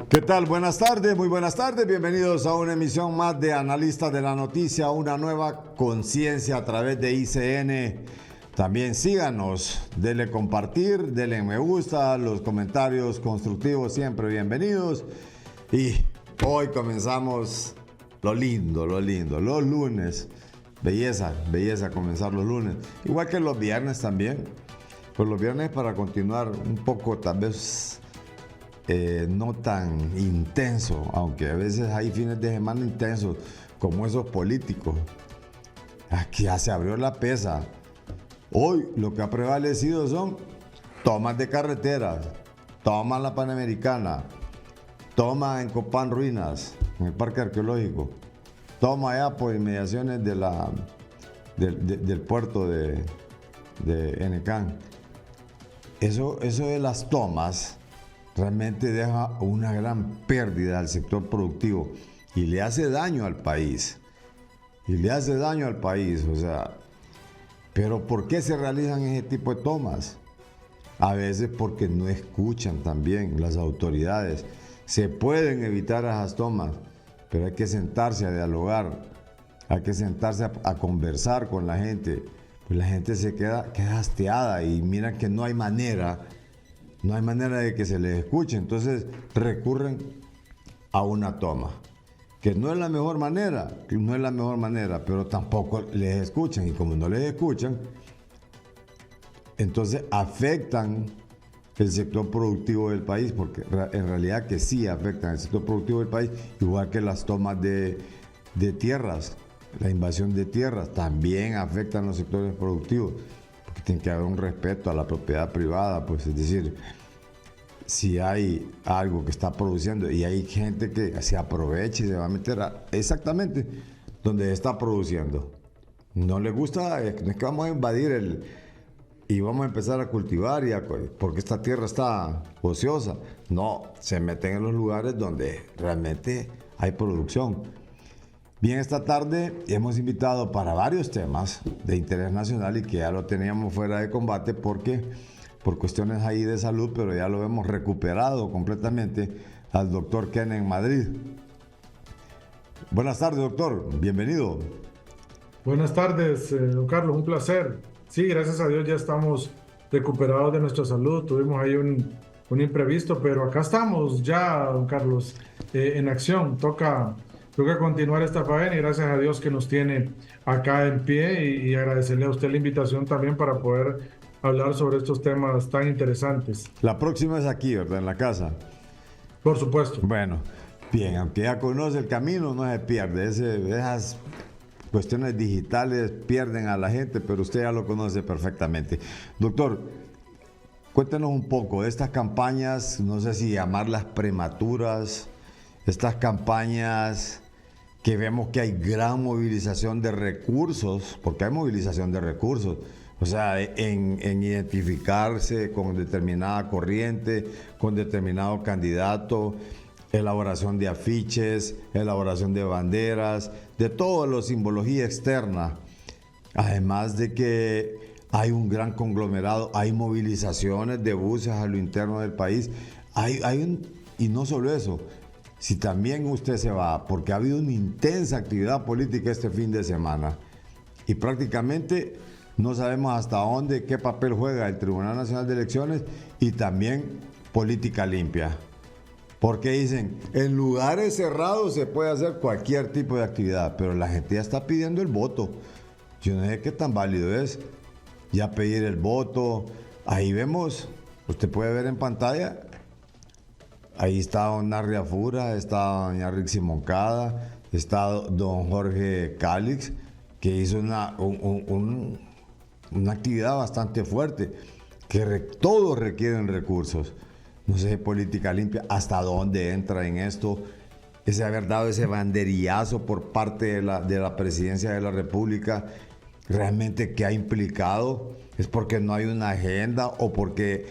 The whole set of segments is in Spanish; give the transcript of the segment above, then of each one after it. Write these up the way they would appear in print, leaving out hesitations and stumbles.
¿Qué tal? Buenas tardes, muy buenas tardes. Bienvenidos a una emisión más de Analistas de la Noticia, una nueva conciencia a través de ICN. También síganos, denle compartir, denle me gusta, los comentarios constructivos siempre bienvenidos. Y hoy comenzamos lo lindo, los lunes. Belleza comenzar los lunes. Igual que los viernes también. Pues los viernes para continuar un poco tal vez no tan intenso, aunque a veces hay fines de semana intensos como esos políticos. Aquí ya se abrió la pesa. Hoy lo que ha prevalecido son tomas de carreteras, toma en la Panamericana, toma en Copán Ruinas, en el Parque Arqueológico, toma allá por inmediaciones del puerto de Enecán. Eso de las tomas realmente deja una gran pérdida al sector productivo y le hace daño al país. O sea, pero ¿por qué se realizan ese tipo de tomas? A veces porque no escuchan también las autoridades. Se pueden evitar esas tomas, pero hay que sentarse a dialogar, hay que sentarse a conversar con la gente. Pues la gente se queda hastiada y mira que no hay manera de que se les escuche. Entonces recurren a una toma, que no es la mejor manera, pero tampoco les escuchan. Y como no les escuchan, entonces afectan el sector productivo del país, porque en realidad que sí afectan el sector productivo del país, igual que las tomas de tierras. La invasión de tierras también afecta a los sectores productivos, porque tiene que haber un respeto a la propiedad privada, pues es decir, si hay algo que está produciendo y hay gente que se aprovecha y se va a meter exactamente donde está produciendo. No le gusta, no es que vamos a invadir y vamos a empezar a cultivar porque esta tierra está ociosa. No, se meten en los lugares donde realmente hay producción. Bien, esta tarde hemos invitado para varios temas de interés nacional y que ya lo teníamos fuera de combate porque por cuestiones ahí de salud, pero ya lo hemos recuperado completamente al doctor Ken en Madrid. Buenas tardes, doctor. Bienvenido. Buenas tardes, don Carlos. Un placer. Sí, gracias a Dios ya estamos recuperados de nuestra salud. Tuvimos ahí un imprevisto, pero acá estamos ya, don Carlos, en acción. Toca continuar esta faena y gracias a Dios que nos tiene acá en pie y agradecerle a usted la invitación también para poder hablar sobre estos temas tan interesantes. La próxima es aquí, ¿verdad? En la casa. Por supuesto. Bueno, bien, aunque ya conoce el camino, no se pierde. Esas cuestiones digitales pierden a la gente, pero usted ya lo conoce perfectamente. Doctor, cuéntenos un poco de estas campañas, no sé si llamarlas prematuras, estas campañas que vemos que hay gran movilización de recursos, porque hay movilización de recursos, o sea, en identificarse con determinada corriente, con determinado candidato, elaboración de afiches, elaboración de banderas, de toda la simbología externa. Además de que hay un gran conglomerado, hay movilizaciones de buses a lo interno del país, y no solo eso, si también usted se va, porque ha habido una intensa actividad política este fin de semana, y prácticamente no sabemos hasta dónde, qué papel juega el Tribunal Nacional de Elecciones y también política limpia. Porque dicen, en lugares cerrados se puede hacer cualquier tipo de actividad, pero la gente ya está pidiendo el voto. Yo no sé qué tan válido es ya pedir el voto. Ahí vemos, usted puede ver en pantalla, ahí está don Narria Fura, está doña Rixi Moncada, está don Jorge Calix, que hizo una actividad bastante fuerte, que todos requieren recursos. No sé, política limpia, hasta dónde entra en esto, ese haber dado ese banderillazo por parte de la presidencia de la República, realmente qué ha implicado, es porque no hay una agenda o porque,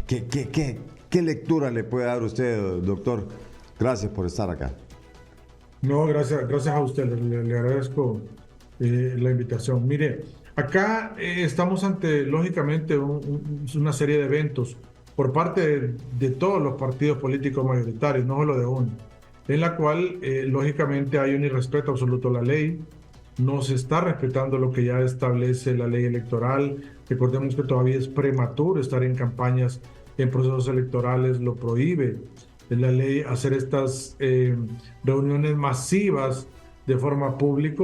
¿qué lectura le puede dar usted, doctor? Gracias por estar acá. No, gracias a usted, le agradezco la invitación. Mire, acá estamos ante, lógicamente, una serie de eventos por parte de todos los partidos políticos mayoritarios, no solo de uno, en la cual lógicamente hay un irrespeto absoluto a la ley, no se está respetando lo que ya establece la ley electoral. Recordemos que todavía es prematuro estar en campañas, en procesos electorales, lo prohíbe la ley hacer estas reuniones masivas de forma pública,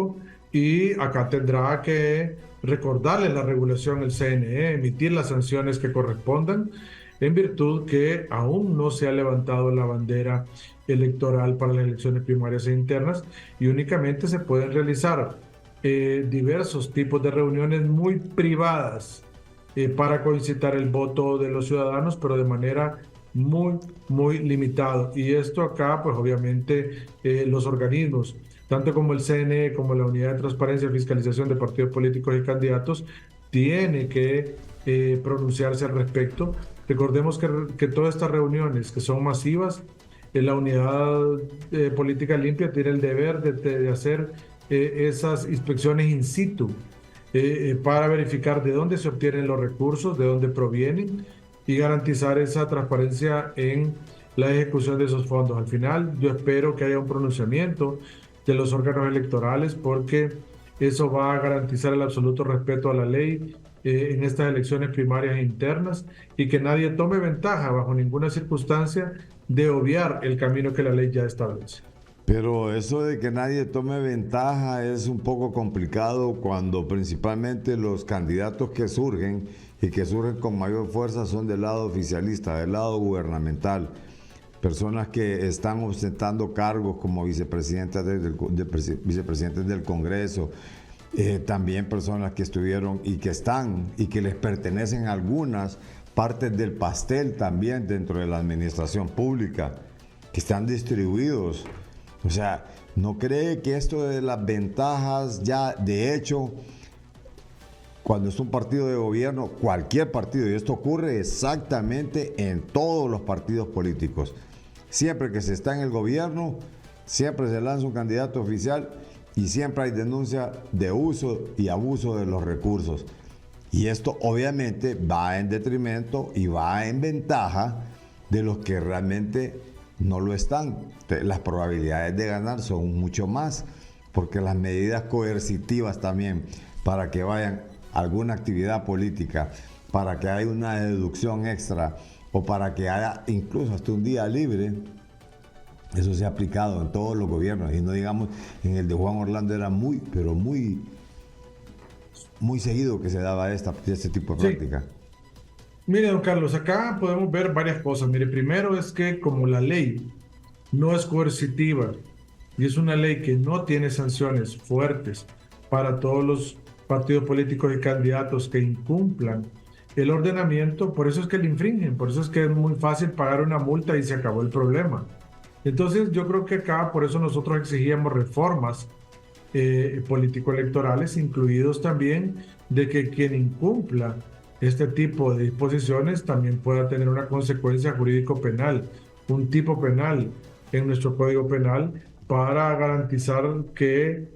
y acá tendrá que recordarle la regulación el CNE, emitir las sanciones que correspondan, en virtud que aún no se ha levantado la bandera electoral para las elecciones primarias e internas, y únicamente se pueden realizar diversos tipos de reuniones muy privadas para coincitar el voto de los ciudadanos, pero de manera muy limitado. Y esto acá, pues obviamente los organismos, tanto como el CNE, como la Unidad de Transparencia y Fiscalización de Partidos Políticos y Candidatos, tiene que pronunciarse al respecto. Recordemos que todas estas reuniones que son masivas, la Unidad Política Limpia tiene el deber de hacer esas inspecciones in situ para verificar de dónde se obtienen los recursos, de dónde provienen, y garantizar esa transparencia en la ejecución de esos fondos. Al final, yo espero que haya un pronunciamiento de los órganos electorales, porque eso va a garantizar el absoluto respeto a la ley en estas elecciones primarias e internas, y que nadie tome ventaja bajo ninguna circunstancia de obviar el camino que la ley ya establece. Pero eso de que nadie tome ventaja es un poco complicado cuando principalmente los candidatos que surgen y que surgen con mayor fuerza son del lado oficialista, del lado gubernamental. Personas que están ostentando cargos como vicepresidentes del Congreso, también personas que estuvieron y que están y que les pertenecen algunas partes del pastel también dentro de la administración pública, que están distribuidos. O sea, ¿no cree que esto de las ventajas ya, de hecho, cuando es un partido de gobierno, cualquier partido, y esto ocurre exactamente en todos los partidos políticos, siempre que se está en el gobierno, siempre se lanza un candidato oficial y siempre hay denuncia de uso y abuso de los recursos? Y esto obviamente va en detrimento y va en ventaja de los que realmente no lo están. Las probabilidades de ganar son mucho más, porque las medidas coercitivas también para que vayan a alguna actividad política, para que haya una deducción extra o para que haya incluso hasta un día libre, eso se ha aplicado en todos los gobiernos, y no digamos en el de Juan Orlando era muy seguido que se daba este tipo de práctica. Mire, don Carlos, acá podemos ver varias cosas. Mire, primero es que como la ley no es coercitiva y es una ley que no tiene sanciones fuertes para todos los partidos políticos y candidatos que incumplan el ordenamiento, por eso es que le infringen, por eso es que es muy fácil pagar una multa y se acabó el problema. Entonces yo creo que acá por eso nosotros exigíamos reformas político-electorales, incluidos también de que quien incumpla este tipo de disposiciones también pueda tener una consecuencia jurídico-penal, un tipo penal en nuestro Código Penal, para garantizar que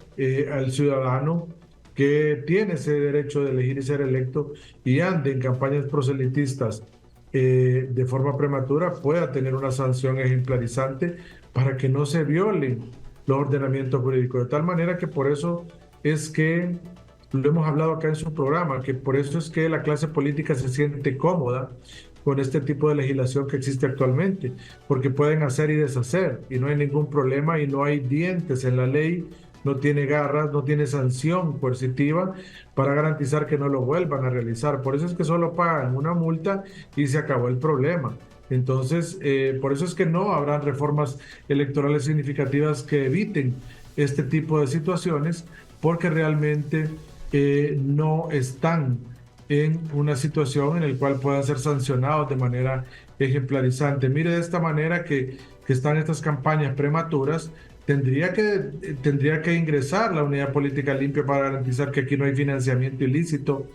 al ciudadano que tiene ese derecho de elegir y ser electo y ande en campañas proselitistas de forma prematura pueda tener una sanción ejemplarizante, para que no se violen los ordenamientos jurídicos. De tal manera que por eso es que lo hemos hablado acá en su programa, que por eso es que la clase política se siente cómoda con este tipo de legislación que existe actualmente, porque pueden hacer y deshacer y no hay ningún problema, y no hay dientes en la ley, no tiene garras, no tiene sanción coercitiva para garantizar que no lo vuelvan a realizar. Por eso es que solo pagan una multa y se acabó el problema. Entonces, por eso es que no habrán reformas electorales significativas que eviten este tipo de situaciones, porque realmente no están en una situación en la cual puedan ser sancionados de manera ejemplarizante. Mire, de esta manera que están estas campañas prematuras, tendría que ingresar la Unidad Política Limpia para garantizar que aquí no hay financiamiento ilícito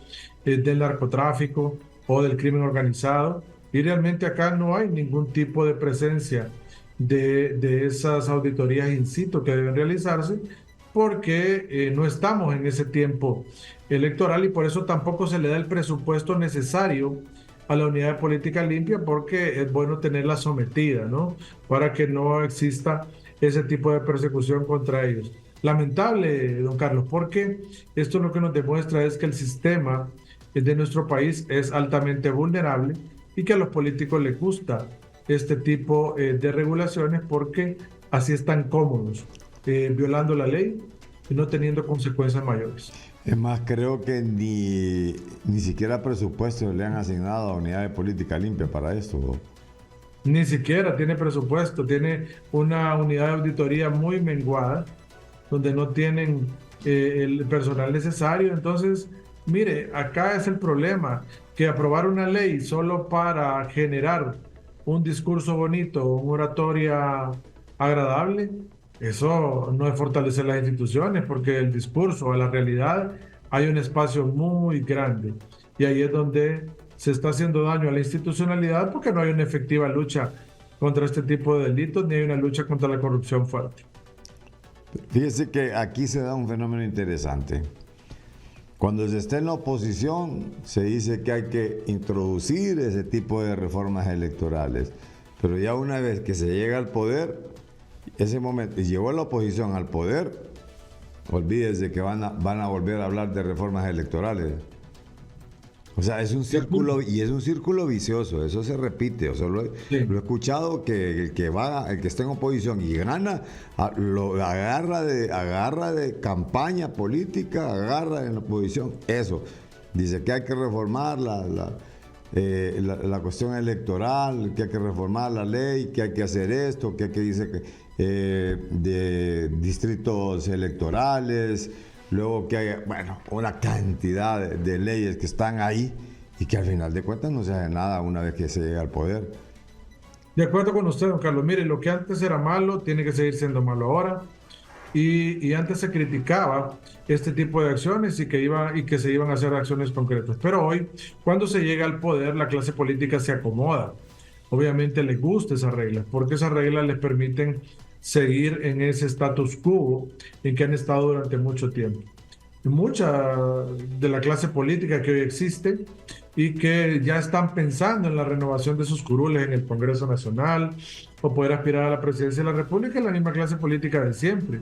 del narcotráfico o del crimen organizado, y realmente acá no hay ningún tipo de presencia de esas auditorías in situ que deben realizarse, porque no estamos en ese tiempo electoral, y por eso tampoco se le da el presupuesto necesario a la unidad de política limpia porque es bueno tenerla sometida, ¿no? Para que no exista ese tipo de persecución contra ellos. Lamentable, don Carlos, porque esto lo que nos demuestra es que el sistema de nuestro país es altamente vulnerable y que a los políticos les gusta este tipo de regulaciones porque así están cómodos, violando la ley y no teniendo consecuencias mayores. Es más, creo que ni siquiera presupuestos le han asignado a Unidad de Política Limpia para esto. Ni siquiera tiene presupuesto, tiene una unidad de auditoría muy menguada, donde no tienen el personal necesario. Entonces, mire, acá es el problema, que aprobar una ley solo para generar un discurso bonito, una oratoria agradable, eso no es fortalecer las instituciones, porque el discurso a la realidad hay un espacio muy grande. Y ahí es donde se está haciendo daño a la institucionalidad porque no hay una efectiva lucha contra este tipo de delitos ni hay una lucha contra la corrupción fuerte. Fíjese que aquí se da un fenómeno interesante. Cuando se está en la oposición, se dice que hay que introducir ese tipo de reformas electorales. Pero ya una vez que se llega al poder, ese momento, y llegó la oposición al poder, olvídese que van a volver a hablar de reformas electorales. O sea, es un círculo, y es un círculo vicioso, eso se repite. O sea, lo he escuchado que el que está en oposición y gana, lo agarra de campaña política, agarra en la oposición. Eso. Dice que hay que reformar la cuestión electoral, que hay que reformar la ley, que hay que hacer esto, que hay que dice que de distritos electorales. Luego que hay, bueno, una cantidad de leyes que están ahí y que al final de cuentas no se hace nada una vez que se llega al poder. De acuerdo con usted, don Carlos. Mire, lo que antes era malo tiene que seguir siendo malo ahora. Y antes se criticaba este tipo de acciones y que se iban a hacer acciones concretas. Pero hoy, cuando se llega al poder, la clase política se acomoda. Obviamente les gusta esas reglas, porque esas reglas les permiten seguir en ese status quo en que han estado durante mucho tiempo. Mucha de la clase política que hoy existe y que ya están pensando en la renovación de sus curules en el Congreso Nacional o poder aspirar a la presidencia de la República es la misma clase política de siempre.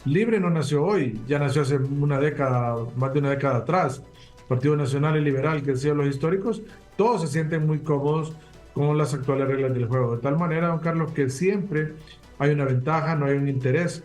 Libre no nació hoy, ya nació hace una década, más de una década atrás. Partido Nacional y Liberal, que decían los históricos, todos se sienten muy cómodos con las actuales reglas del juego. De tal manera, don Carlos, que siempre hay una ventaja, no hay un interés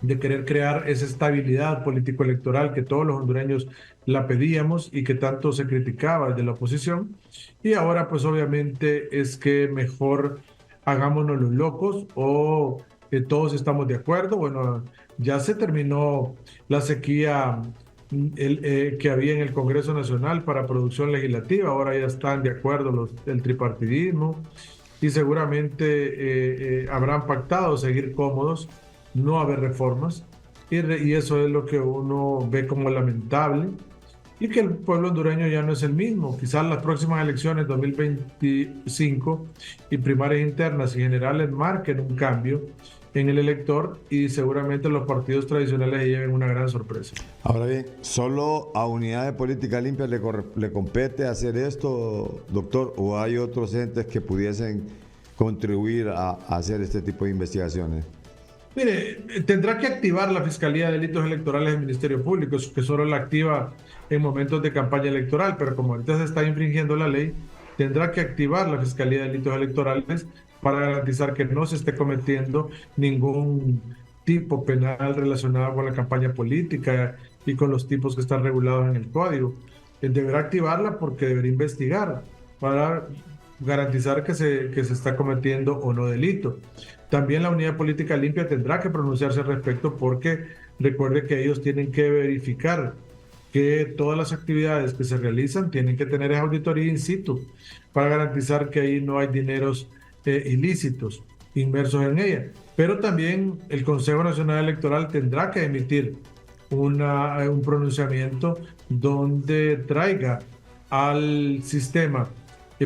de querer crear esa estabilidad político-electoral que todos los hondureños la pedíamos y que tanto se criticaba desde la oposición. Y ahora, pues obviamente es que mejor hagámonos los locos o todos estamos de acuerdo. Bueno, ya se terminó la sequía que había en el Congreso Nacional para producción legislativa, ahora ya están de acuerdo el tripartidismo y seguramente habrán pactado seguir cómodos, no haber reformas, y eso es lo que uno ve como lamentable, y que el pueblo hondureño ya no es el mismo. Quizás las próximas elecciones 2025 y primarias internas y generales marquen un cambio en el elector y seguramente los partidos tradicionales lleven una gran sorpresa. Ahora bien, ¿solo a Unidad de Política Limpia le compete hacer esto, doctor, o hay otros entes que pudiesen contribuir a hacer este tipo de investigaciones? Mire, tendrá que activar la Fiscalía de Delitos Electorales del Ministerio Público, que solo la activa en momentos de campaña electoral, pero como ahorita se está infringiendo la ley, tendrá que activar la Fiscalía de Delitos Electorales para garantizar que no se esté cometiendo ningún tipo penal relacionado con la campaña política y con los tipos que están regulados en el código. Deberá activarla porque deberá investigar para garantizar que se está cometiendo o no delito. También la Unidad Política Limpia tendrá que pronunciarse al respecto porque recuerde que ellos tienen que verificar que todas las actividades que se realizan tienen que tener esa auditoría in situ para garantizar que ahí no hay dineros ilícitos inmersos en ella. Pero también el Consejo Nacional Electoral tendrá que emitir un pronunciamiento donde traiga al sistema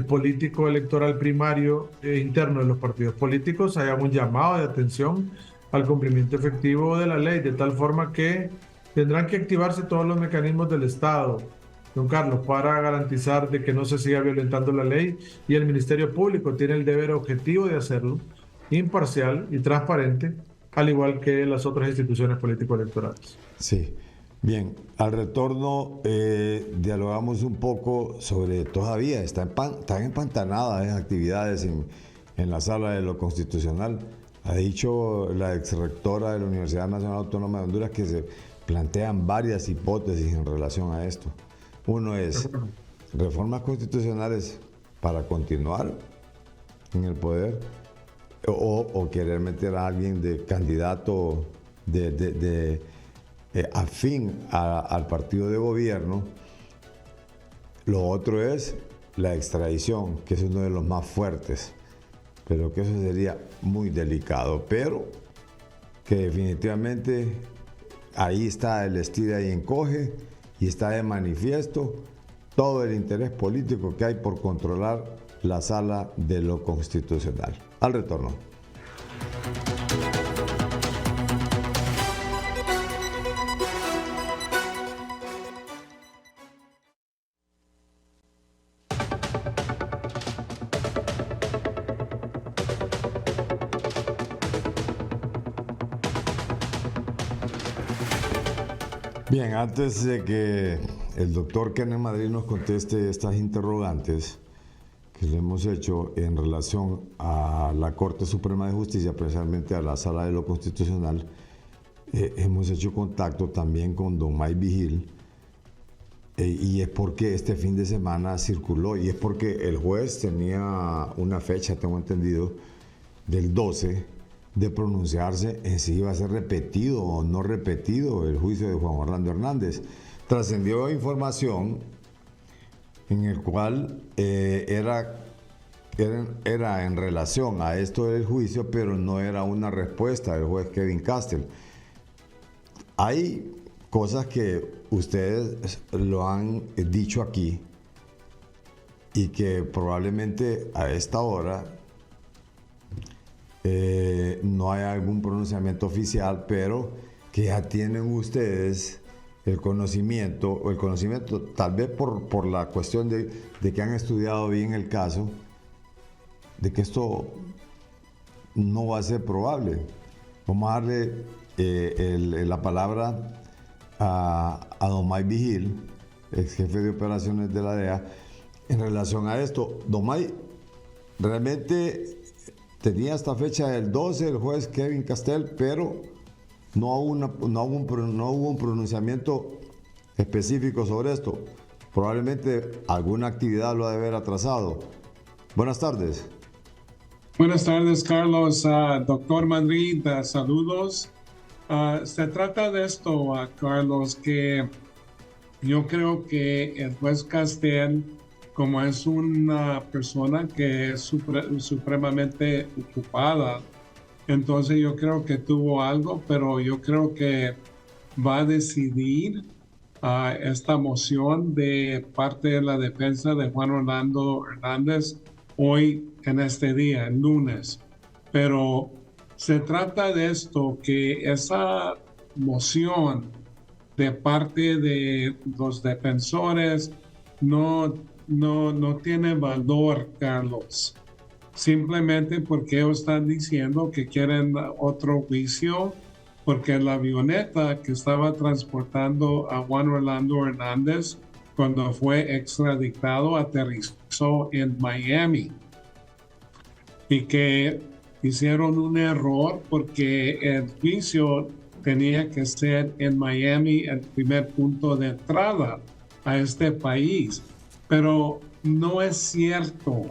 político electoral primario interno de los partidos políticos, haya un llamado de atención al cumplimiento efectivo de la ley, de tal forma que tendrán que activarse todos los mecanismos del Estado don Carlos, para garantizar de que no se siga violentando la ley, y el Ministerio Público tiene el deber objetivo de hacerlo, imparcial y transparente, al igual que las otras instituciones político-electorales. Sí. Bien, al retorno dialogamos un poco sobre, todavía están empantanadas esas actividades en la sala de lo constitucional. Ha dicho la exrectora de la Universidad Nacional Autónoma de Honduras que se plantean varias hipótesis en relación a esto. Uno es reformas constitucionales para continuar en el poder o querer meter a alguien de candidato afín al partido de gobierno. Lo otro es la extradición, que es uno de los más fuertes, pero que eso sería muy delicado, pero que definitivamente ahí está el estira y encoge y está de manifiesto todo el interés político que hay por controlar la sala de lo constitucional. Al retorno. Bien, antes de que el doctor Kenneth Madrid nos conteste estas interrogantes que le hemos hecho en relación a la Corte Suprema de Justicia, precisamente a la Sala de lo Constitucional, hemos hecho contacto también con don Mike Vigil, y es porque este fin de semana circuló, y es porque el juez tenía una fecha, tengo entendido, del 12, de pronunciarse en si iba a ser repetido o no repetido el juicio de Juan Orlando Hernández. Trascendió información en el cual era en relación a esto del juicio, pero no era una respuesta del juez Kevin Castell. Hay cosas que ustedes lo han dicho aquí y que probablemente a esta hora no hay algún pronunciamiento oficial, pero que ya tienen ustedes el conocimiento tal vez por la cuestión de que han estudiado bien el caso, de que esto no va a ser probable. Vamos a darle la palabra a don Mike Vigil, ex jefe de operaciones de la DEA, en relación a esto. Don Mike, realmente tenía esta fecha del 12 el juez Kevin Castell, pero no hubo un pronunciamiento específico sobre esto. Probablemente alguna actividad lo ha de haber atrasado. Buenas tardes. Buenas tardes, Carlos. Doctor Madrid, saludos. Se trata de esto, Carlos, que yo creo que el juez Castell, como es una persona que es supremamente ocupada, entonces yo creo que tuvo algo, pero yo creo que va a decidir esta moción de parte de la defensa de Juan Orlando Hernández hoy en este día, el lunes. Pero se trata de esto, que esa moción de parte de los defensores no tiene valor, Carlos. Simplemente porque ellos están diciendo que quieren otro juicio, porque la avioneta que estaba transportando a Juan Orlando Hernández cuando fue extraditado aterrizó en Miami y que hicieron un error porque el juicio tenía que ser en Miami, el primer punto de entrada a este país. Pero no es cierto.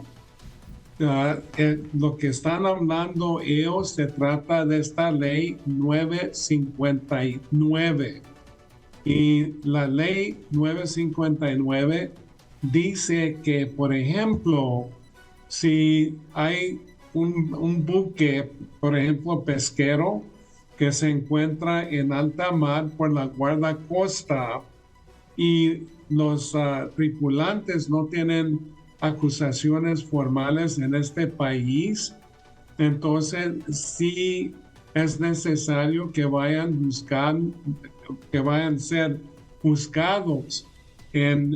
Lo que están hablando ellos se trata de esta ley 959. Y la ley 959 dice que, por ejemplo, si hay un buque, por ejemplo, pesquero, que se encuentra en alta mar por la guardacosta y los tripulantes no tienen acusaciones formales en este país, entonces sí es necesario que vayan a ser juzgados en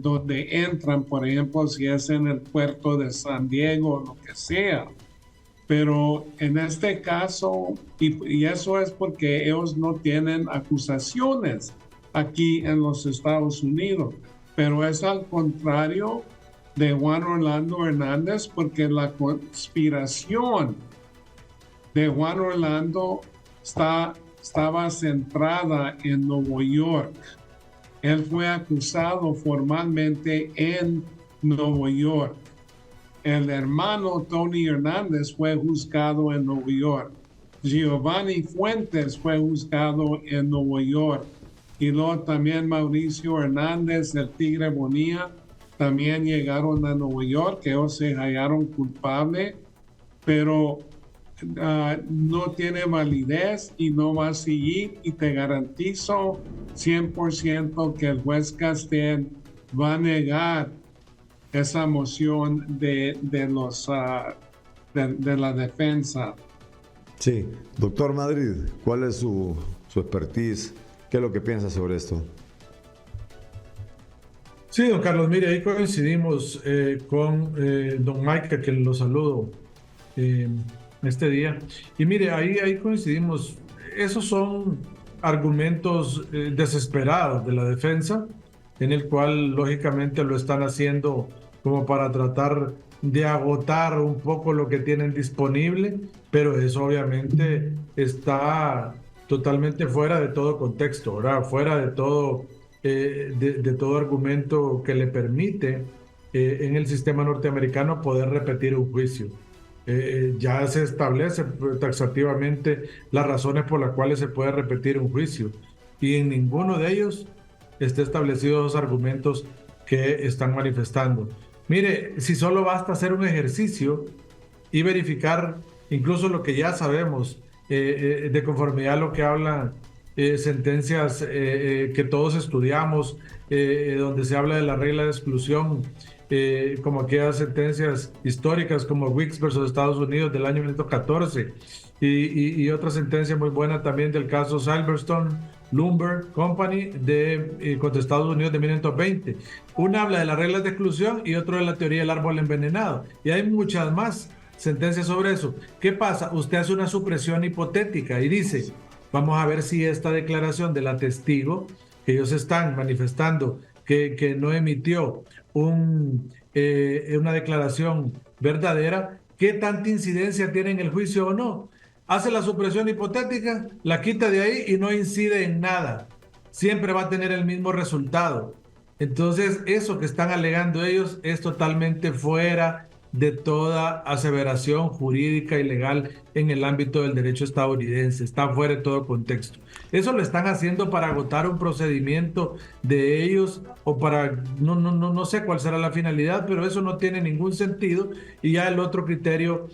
donde entran, por ejemplo, si es en el puerto de San Diego, lo que sea. Pero en este caso, y eso es porque ellos no tienen acusaciones aquí en los Estados Unidos, pero es al contrario de Juan Orlando Hernández, porque la conspiración de Juan Orlando estaba centrada en Nueva York. Él fue acusado formalmente en Nueva York. El hermano Tony Hernández fue juzgado en Nueva York. Giovanni Fuentes fue juzgado en Nueva York. Y luego también Mauricio Hernández, el Tigre Bonilla, también llegaron a Nueva York, que ellos se hallaron culpables, pero no tiene validez y no va a seguir, y te garantizo 100% que el juez Castel va a negar esa moción de la defensa. Sí, doctor Madrid, ¿cuál es su expertise? ¿Qué es lo que piensa sobre esto? Sí, don Carlos, mire, ahí coincidimos con don Mike, a quien lo saludo este día. Y mire, ahí coincidimos. Esos son argumentos desesperados de la defensa, en el cual lógicamente lo están haciendo como para tratar de agotar un poco lo que tienen disponible, pero eso obviamente está totalmente fuera de todo contexto, ¿verdad? Fuera de todo, de todo argumento que le permite en el sistema norteamericano poder repetir un juicio. Ya se establece taxativamente las razones por las cuales se puede repetir un juicio, y en ninguno de ellos está establecido los argumentos que están manifestando. Mire, si solo basta hacer un ejercicio y verificar incluso lo que ya sabemos, de conformidad a lo que hablan sentencias que todos estudiamos, donde se habla de la regla de exclusión, como aquellas sentencias históricas como Wicks versus Estados Unidos del año 1914, y otra sentencia muy buena también del caso Silverstone Lumber Company contra Estados Unidos de 1920. Una habla de las reglas de exclusión y otro de la teoría del árbol envenenado. Y hay muchas más sentencias sobre eso. ¿Qué pasa? Usted hace una supresión hipotética y dice, vamos a ver si esta declaración de la testigo, que ellos están manifestando que no emitió una declaración verdadera, ¿qué tanta incidencia tiene en el juicio o no? Hace la supresión hipotética, la quita de ahí y no incide en nada. Siempre va a tener el mismo resultado. Entonces, eso que están alegando ellos es totalmente fuera de toda aseveración jurídica y legal en el ámbito del derecho estadounidense. Está fuera de todo contexto. Eso lo están haciendo para agotar un procedimiento de ellos, o para, no sé cuál será la finalidad, pero eso no tiene ningún sentido. Y ya el otro criterio,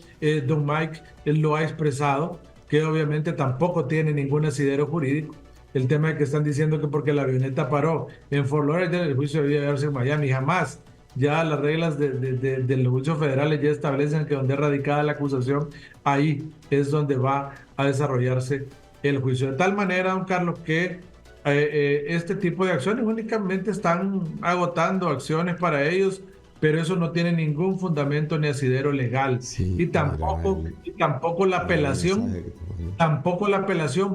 don Mike, él lo ha expresado, que obviamente tampoco tiene ningún asidero jurídico. El tema de que están diciendo que porque la avioneta paró en Fort Lauderdale, el juicio debía haberse en Miami. Jamás. Ya las reglas de los juicios federales ya establecen que donde es radicada la acusación, ahí es donde va a desarrollarse el juicio. De tal manera, don Carlos, que este tipo de acciones únicamente están agotando acciones para ellos, pero eso no tiene ningún fundamento ni asidero legal. Sí, y tampoco la apelación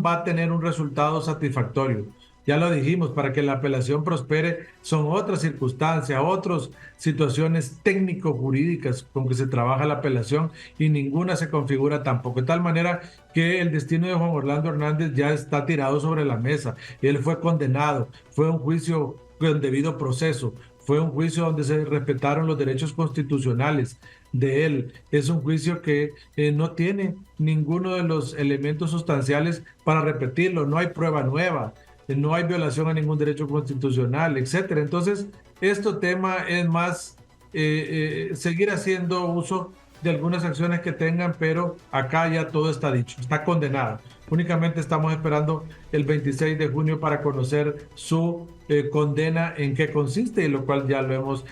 va a tener un resultado satisfactorio. Ya lo dijimos, para que la apelación prospere son otras circunstancias, otras situaciones técnico-jurídicas con que se trabaja la apelación, y ninguna se configura tampoco. De tal manera que el destino de Juan Orlando Hernández ya está tirado sobre la mesa. Él fue condenado, fue un juicio con debido proceso, fue un juicio donde se respetaron los derechos constitucionales de él. Es un juicio que no tiene ninguno de los elementos sustanciales para repetirlo, no hay prueba nueva, no hay violación a ningún derecho constitucional, etcétera. Entonces, este tema es más seguir haciendo uso de algunas acciones que tengan, pero acá ya todo está dicho, está condenado. Únicamente estamos esperando el 26 de junio para conocer su condena, en qué consiste, y lo cual ya lo hemos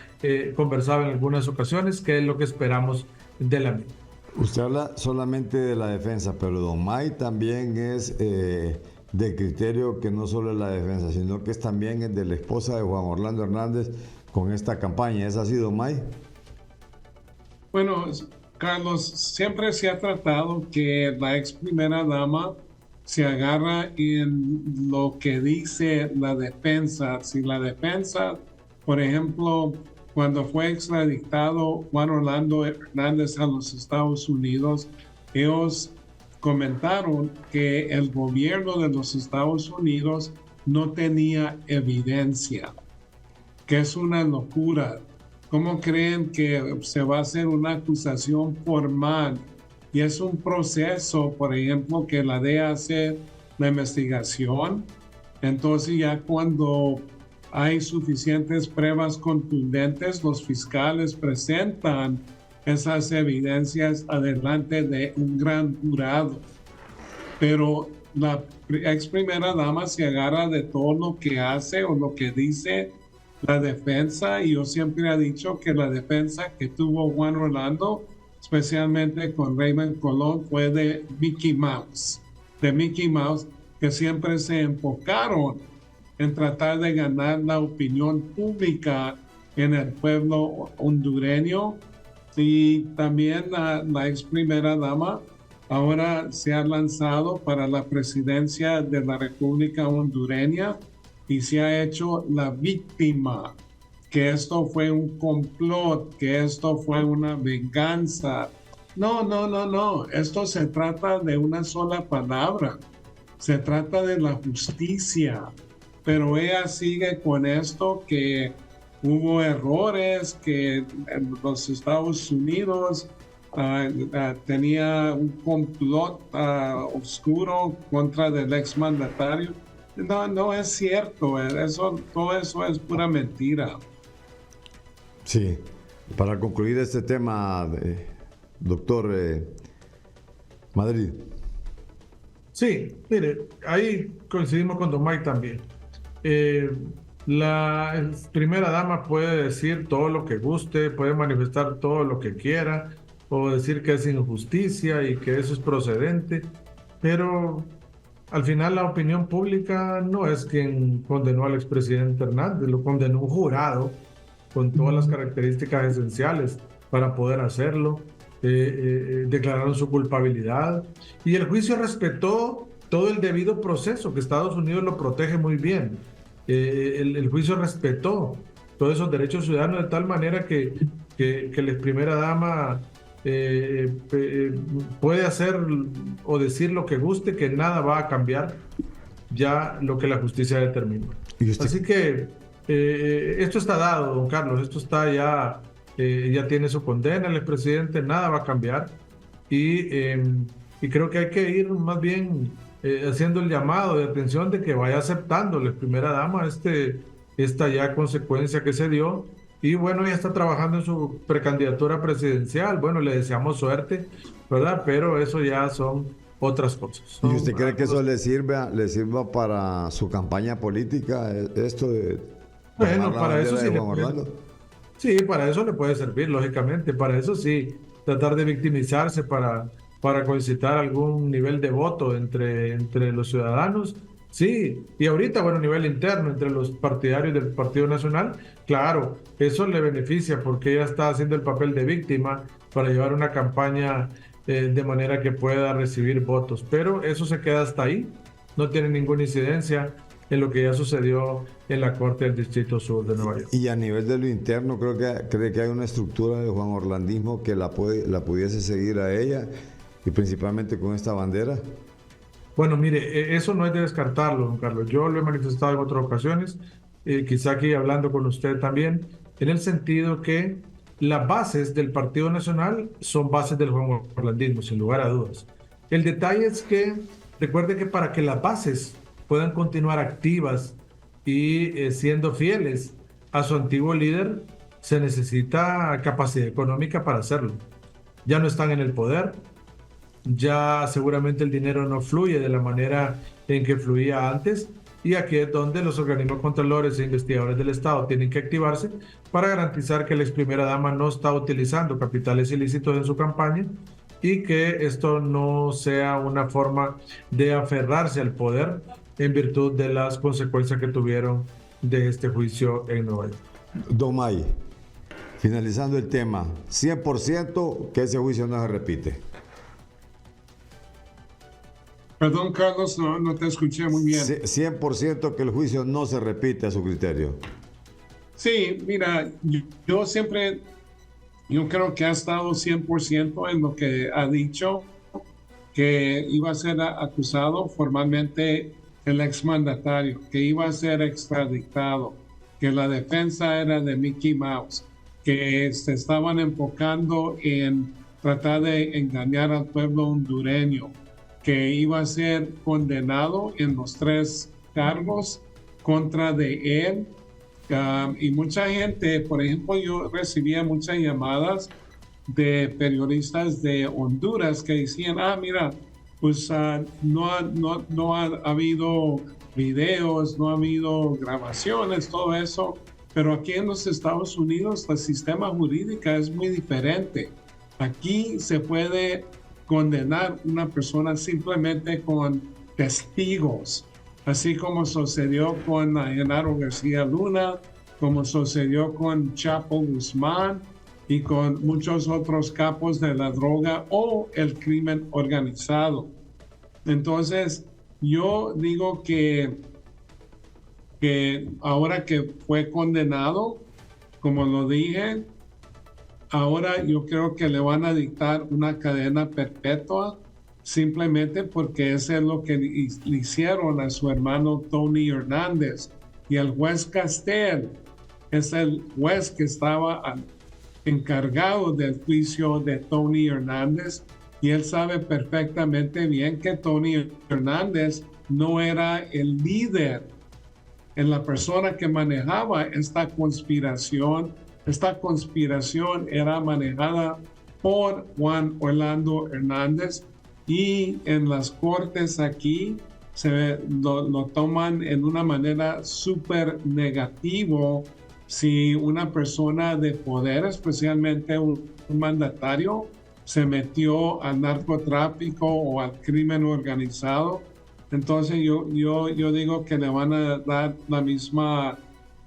conversado en algunas ocasiones, que es lo que esperamos de la misma. Usted habla solamente de la defensa, pero don May también es de criterio que no solo es la defensa, sino que es también el de la esposa de Juan Orlando Hernández con esta campaña. ¿Esa ha sido May? Bueno, Carlos, siempre se ha tratado que la ex primera dama se agarra en lo que dice la defensa. Si la defensa, por ejemplo, cuando fue extraditado Juan Orlando Hernández a los Estados Unidos, ellos comentaron que el gobierno de los Estados Unidos no tenía evidencia, que es una locura. ¿Cómo creen que se va a hacer una acusación formal? Y es un proceso, por ejemplo, que la DEA hace la investigación. Entonces ya cuando hay suficientes pruebas contundentes, los fiscales presentan esas evidencias adelante de un gran jurado. Pero la ex primera dama se agarra de todo lo que hace o lo que dice la defensa, y yo siempre he dicho que la defensa que tuvo Juan Orlando, especialmente con Raymond Colón, fue de Mickey Mouse, que siempre se enfocaron en tratar de ganar la opinión pública en el pueblo hondureño. Y también la ex primera dama ahora se ha lanzado para la presidencia de la República Hondureña y se ha hecho la víctima, que esto fue un complot, que esto fue una venganza. No. Esto se trata de una sola palabra. Se trata de la justicia. Pero ella sigue con esto que hubo errores, que en los Estados Unidos tenía un complot oscuro contra el exmandatario. No es cierto. Todo eso es pura mentira. Sí. Para concluir este tema, doctor Madrid. Sí, mire, ahí coincidimos con Don Mike también. La primera dama puede decir todo lo que guste, puede manifestar todo lo que quiera, o decir que es injusticia y que eso es procedente, pero al final la opinión pública no es quien condenó al expresidente Hernández, lo condenó un jurado con todas las características esenciales para poder hacerlo. Declararon su culpabilidad y el juicio respetó todo el debido proceso, que Estados Unidos lo protege muy bien. El juicio respetó todos esos derechos ciudadanos de tal manera que la primera dama puede hacer o decir lo que guste, que nada va a cambiar ya lo que la justicia determinó. Así que esto está dado, don Carlos, esto está ya tiene su condena el expresidente, nada va a cambiar y creo que hay que ir más bien haciendo el llamado de atención de que vaya aceptando la primera dama esta ya consecuencia que se dio. Y bueno, ella está trabajando en su precandidatura presidencial. Bueno, le deseamos suerte, ¿verdad? Pero eso ya son otras cosas. ¿Y usted cree que eso le sirva para su campaña política, esto de... Bueno, para eso sí. Sí, para eso le puede servir, lógicamente. Para eso sí, tratar de victimizarse para concitar algún nivel de voto entre los ciudadanos. Sí, y ahorita, bueno, a nivel interno, entre los partidarios del Partido Nacional, claro, eso le beneficia porque ella está haciendo el papel de víctima para llevar una campaña de manera que pueda recibir votos. Pero eso se queda hasta ahí, no tiene ninguna incidencia en lo que ya sucedió en la Corte del Distrito Sur de Nueva York. Y a nivel de lo interno, cree que hay una estructura de Juan Orlandismo que la pudiese seguir a ella, y principalmente con esta bandera. Bueno, mire, eso no es de descartarlo, don Carlos. Yo lo he manifestado en otras ocasiones, quizá aquí hablando con usted también, en el sentido que las bases del Partido Nacional son bases del Juan Orlandismo, sin lugar a dudas. El detalle es que, recuerde que para que las bases puedan continuar activas y siendo fieles a su antiguo líder, se necesita capacidad económica para hacerlo. Ya no están en el poder, ya seguramente el dinero no fluye de la manera en que fluía antes, y aquí es donde los organismos controladores e investigadores del Estado tienen que activarse para garantizar que la ex primera dama no está utilizando capitales ilícitos en su campaña y que esto no sea una forma de aferrarse al poder, en virtud de las consecuencias que tuvieron de este juicio en Nueva York. Don May, finalizando el tema, 100% que ese juicio no se repite. Perdón, Carlos, no te escuché muy bien. 100% que el juicio no se repite a su criterio. Sí, mira, yo siempre, yo creo que ha estado 100% en lo que ha dicho, que iba a ser acusado formalmente el exmandatario, que iba a ser extraditado, que la defensa era de Mickey Mouse, que se estaban enfocando en tratar de engañar al pueblo hondureño, que iba a ser condenado en los 3 cargos contra de él. Y mucha gente, por ejemplo, yo recibía muchas llamadas de periodistas de Honduras que decían, mira, pues no ha habido videos, no ha habido grabaciones, todo eso, pero aquí en los Estados Unidos el sistema jurídico es muy diferente. Aquí se puede condenar una persona simplemente con testigos, así como sucedió con Genaro García Luna, como sucedió con Chapo Guzmán y con muchos otros capos de la droga o el crimen organizado. Entonces, yo digo que ahora que fue condenado, como lo dije, ahora yo creo que le van a dictar una cadena perpetua simplemente porque eso es lo que le hicieron a su hermano Tony Hernández. Y el juez Castel es el juez que estaba encargado del juicio de Tony Hernández, y él sabe perfectamente bien que Tony Hernández no era el líder, en la persona que manejaba esta conspiración. Esta conspiración era manejada por Juan Orlando Hernández, y en las cortes aquí lo toman en una manera súper negativo si una persona de poder, especialmente un mandatario, se metió al narcotráfico o al crimen organizado. Entonces yo digo que le van a dar la misma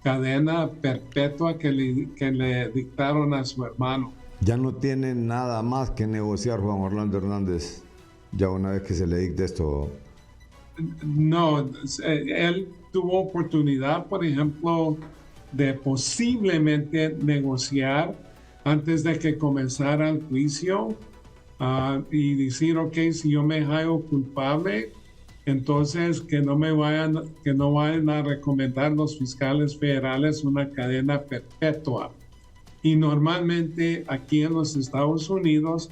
cadena perpetua que le dictaron a su hermano. Ya no tiene nada más que negociar Juan Orlando Hernández, ya una vez que se le dicte esto. No, él tuvo oportunidad, por ejemplo, de posiblemente negociar antes de que comenzara el juicio y decir, ok, si yo me hallo culpable, entonces que no vayan a recomendar los fiscales federales una cadena perpetua. Y normalmente aquí en los Estados Unidos,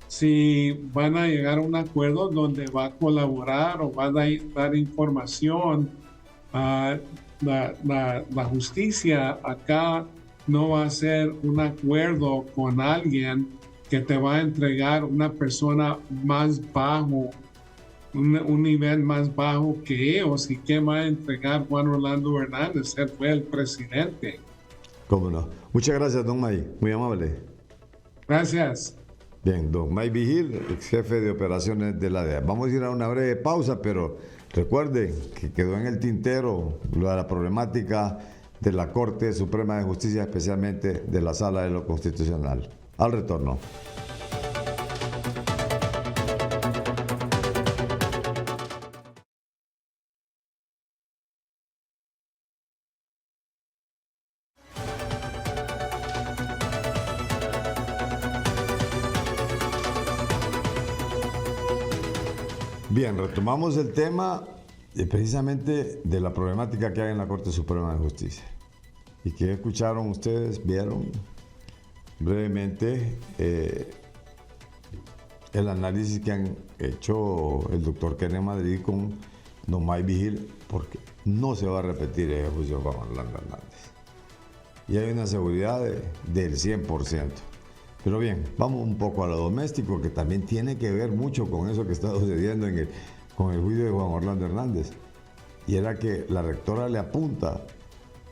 si van a llegar a un acuerdo donde va a colaborar o va a dar información, la justicia acá no va a hacer un acuerdo con alguien que te va a entregar una persona más bajo, un nivel más bajo que ellos. ¿Y qué va a entregar Juan Orlando Hernández? Él fue el presidente. ¿Cómo no? Muchas gracias, don May, muy amable. Gracias. Bien, don May Vigil, ex jefe de operaciones de la DEA. Vamos a ir a una breve pausa, pero recuerden que quedó en el tintero lo de la problemática de la Corte Suprema de Justicia, especialmente de la Sala de lo Constitucional. Al retorno. Bien, retomamos el tema precisamente de la problemática que hay en la Corte Suprema de Justicia. ¿Y qué escucharon ustedes? ¿Vieron brevemente el análisis que han hecho el doctor Kenneth Madrid con don May Vigil? Porque no se va a repetir el juicio con Orlando Hernández. Y hay una seguridad del 100%. Pero bien, vamos un poco a lo doméstico, que también tiene que ver mucho con eso que está sucediendo con el juicio de Juan Orlando Hernández. Y era que la rectora le apunta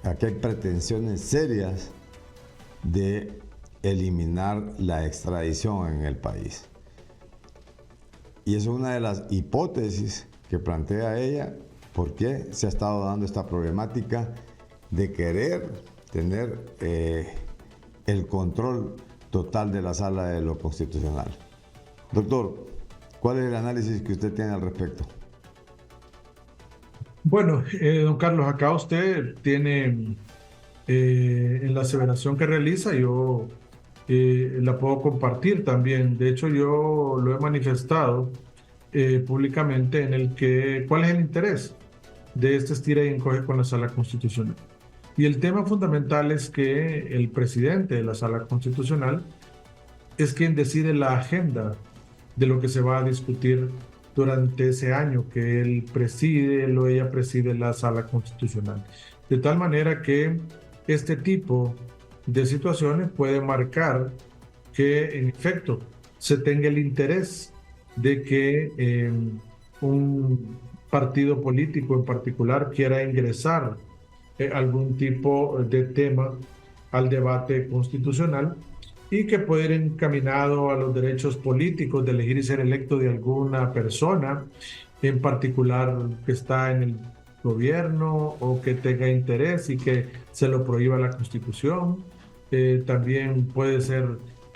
a que hay pretensiones serias de eliminar la extradición en el país. Y eso es una de las hipótesis que plantea ella, por qué se ha estado dando esta problemática de querer tener el control total de la Sala de lo Constitucional. Doctor, ¿cuál es el análisis que usted tiene al respecto? Bueno, don Carlos, acá usted tiene en la aseveración que realiza, yo la puedo compartir también. De hecho, yo lo he manifestado públicamente en el que, ¿cuál es el interés de este estira y encoge con la Sala Constitucional? Y el tema fundamental es que el presidente de la Sala Constitucional es quien decide la agenda de lo que se va a discutir durante ese año que él preside, o ella preside la Sala Constitucional. De tal manera que este tipo de situaciones puede marcar que, en efecto, se tenga el interés de que un partido político en particular quiera ingresar algún tipo de tema al debate constitucional y que puede ir encaminado a los derechos políticos de elegir y ser electo de alguna persona en particular que está en el gobierno o que tenga interés y que se lo prohíba la Constitución. También puede ser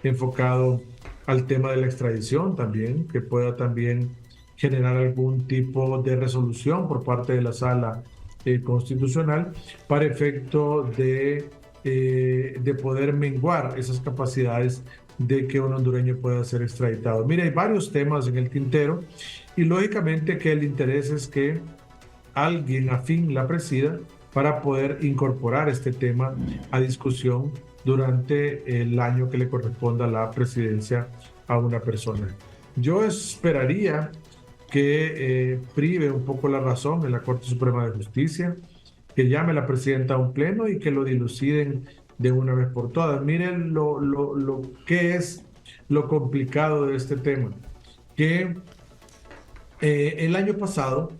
enfocado al tema de la extradición también, que pueda también generar algún tipo de resolución por parte de la Sala Constitucional para efecto de poder menguar esas capacidades de que un hondureño pueda ser extraditado. Mira, hay varios temas en el tintero y lógicamente que el interés es que alguien afín la presida para poder incorporar este tema a discusión durante el año que le corresponda la presidencia a una persona. Yo esperaría que prive un poco la razón en la Corte Suprema de Justicia, que llame a la presidenta a un pleno y que lo diluciden de una vez por todas. Miren lo que es lo complicado de este tema, que el año pasado,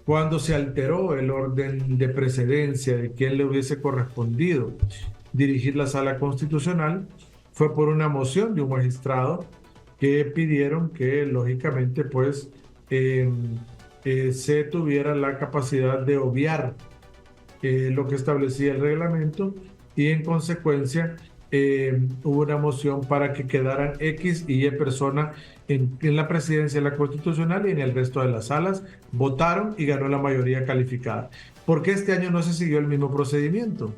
cuando se alteró el orden de precedencia de quién le hubiese correspondido dirigir la Sala Constitucional, fue por una moción de un magistrado que pidieron que, lógicamente, pues se tuviera la capacidad de obviar lo que establecía el reglamento y, en consecuencia, hubo una moción para que quedaran X y Y personas en la presidencia de la Constitucional y en el resto de las salas. Votaron y ganó la mayoría calificada. ¿Por qué este año no se siguió el mismo procedimiento?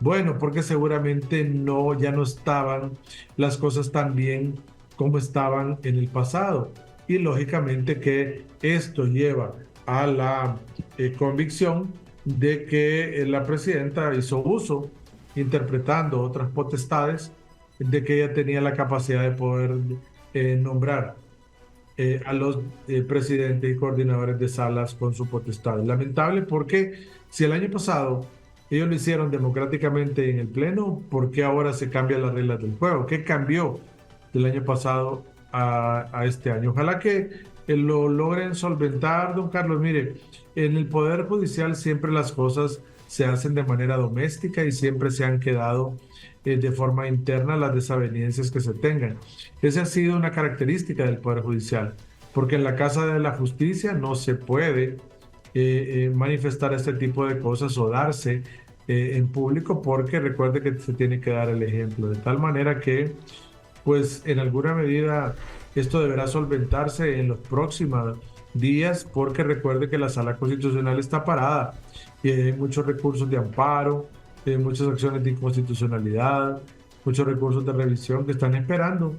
Bueno, porque seguramente ya no estaban las cosas tan bien como estaban en el pasado. Y lógicamente que esto lleva a la convicción de que la presidenta hizo uso, interpretando otras potestades, de que ella tenía la capacidad de poder nombrar a los presidentes y coordinadores de salas con su potestad. Lamentable, porque si el año pasado ellos lo hicieron democráticamente en el Pleno, ¿por qué ahora se cambian las reglas del juego? ¿Qué cambió del año pasado a este año? Ojalá que lo logren solventar, don Carlos. Mire, en el Poder Judicial siempre las cosas se hacen de manera doméstica y siempre se han quedado de forma interna las desavenencias que se tengan. Esa ha sido una característica del Poder Judicial, porque en la Casa de la Justicia no se puede manifestar este tipo de cosas o darse en público, porque recuerde que se tiene que dar el ejemplo, de tal manera que, pues, en alguna medida esto deberá solventarse en los próximos días, porque recuerde que la Sala Constitucional está parada y hay muchos recursos de amparo, muchas acciones de inconstitucionalidad, muchos recursos de revisión que están esperando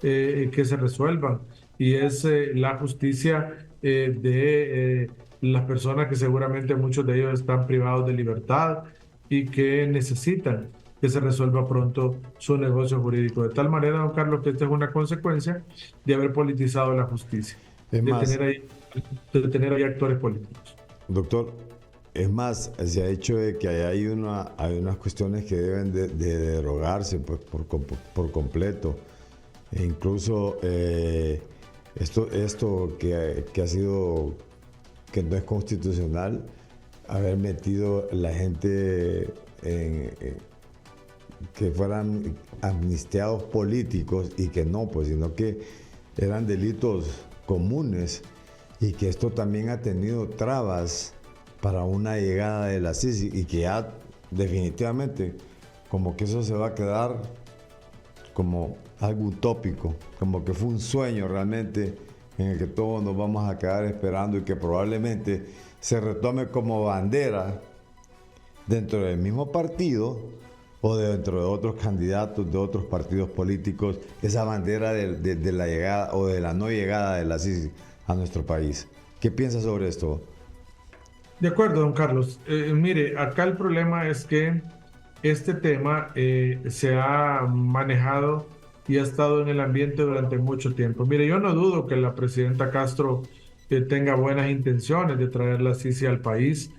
que se resuelvan, y es la justicia de las personas que seguramente muchos de ellos están privados de libertad y que necesitan que se resuelva pronto su negocio jurídico. De tal manera, don Carlos, que esta es una consecuencia de haber politizado la justicia, de tener ahí actores políticos. Doctor, es más, se ha hecho de que hay unas cuestiones que deben de derogarse pues, por completo. E incluso esto que ha sido, que no es constitucional, haber metido la gente que fueran amnistiados políticos y que no, pues, sino que eran delitos comunes y que esto también ha tenido trabas para una llegada de la Sisi y que ya definitivamente como que eso se va a quedar como algo utópico, como que fue un sueño realmente en el que todos nos vamos a quedar esperando y que probablemente se retome como bandera dentro del mismo partido o dentro de otros candidatos de otros partidos políticos, esa bandera de la llegada o de la no llegada de la Sisi a nuestro país. ¿Qué piensas sobre esto? De acuerdo, don Carlos. Mire, acá el problema es que este tema se ha manejado y ha estado en el ambiente durante mucho tiempo. Mire, yo no dudo que la presidenta Castro tenga buenas intenciones de traer la Sisi al país,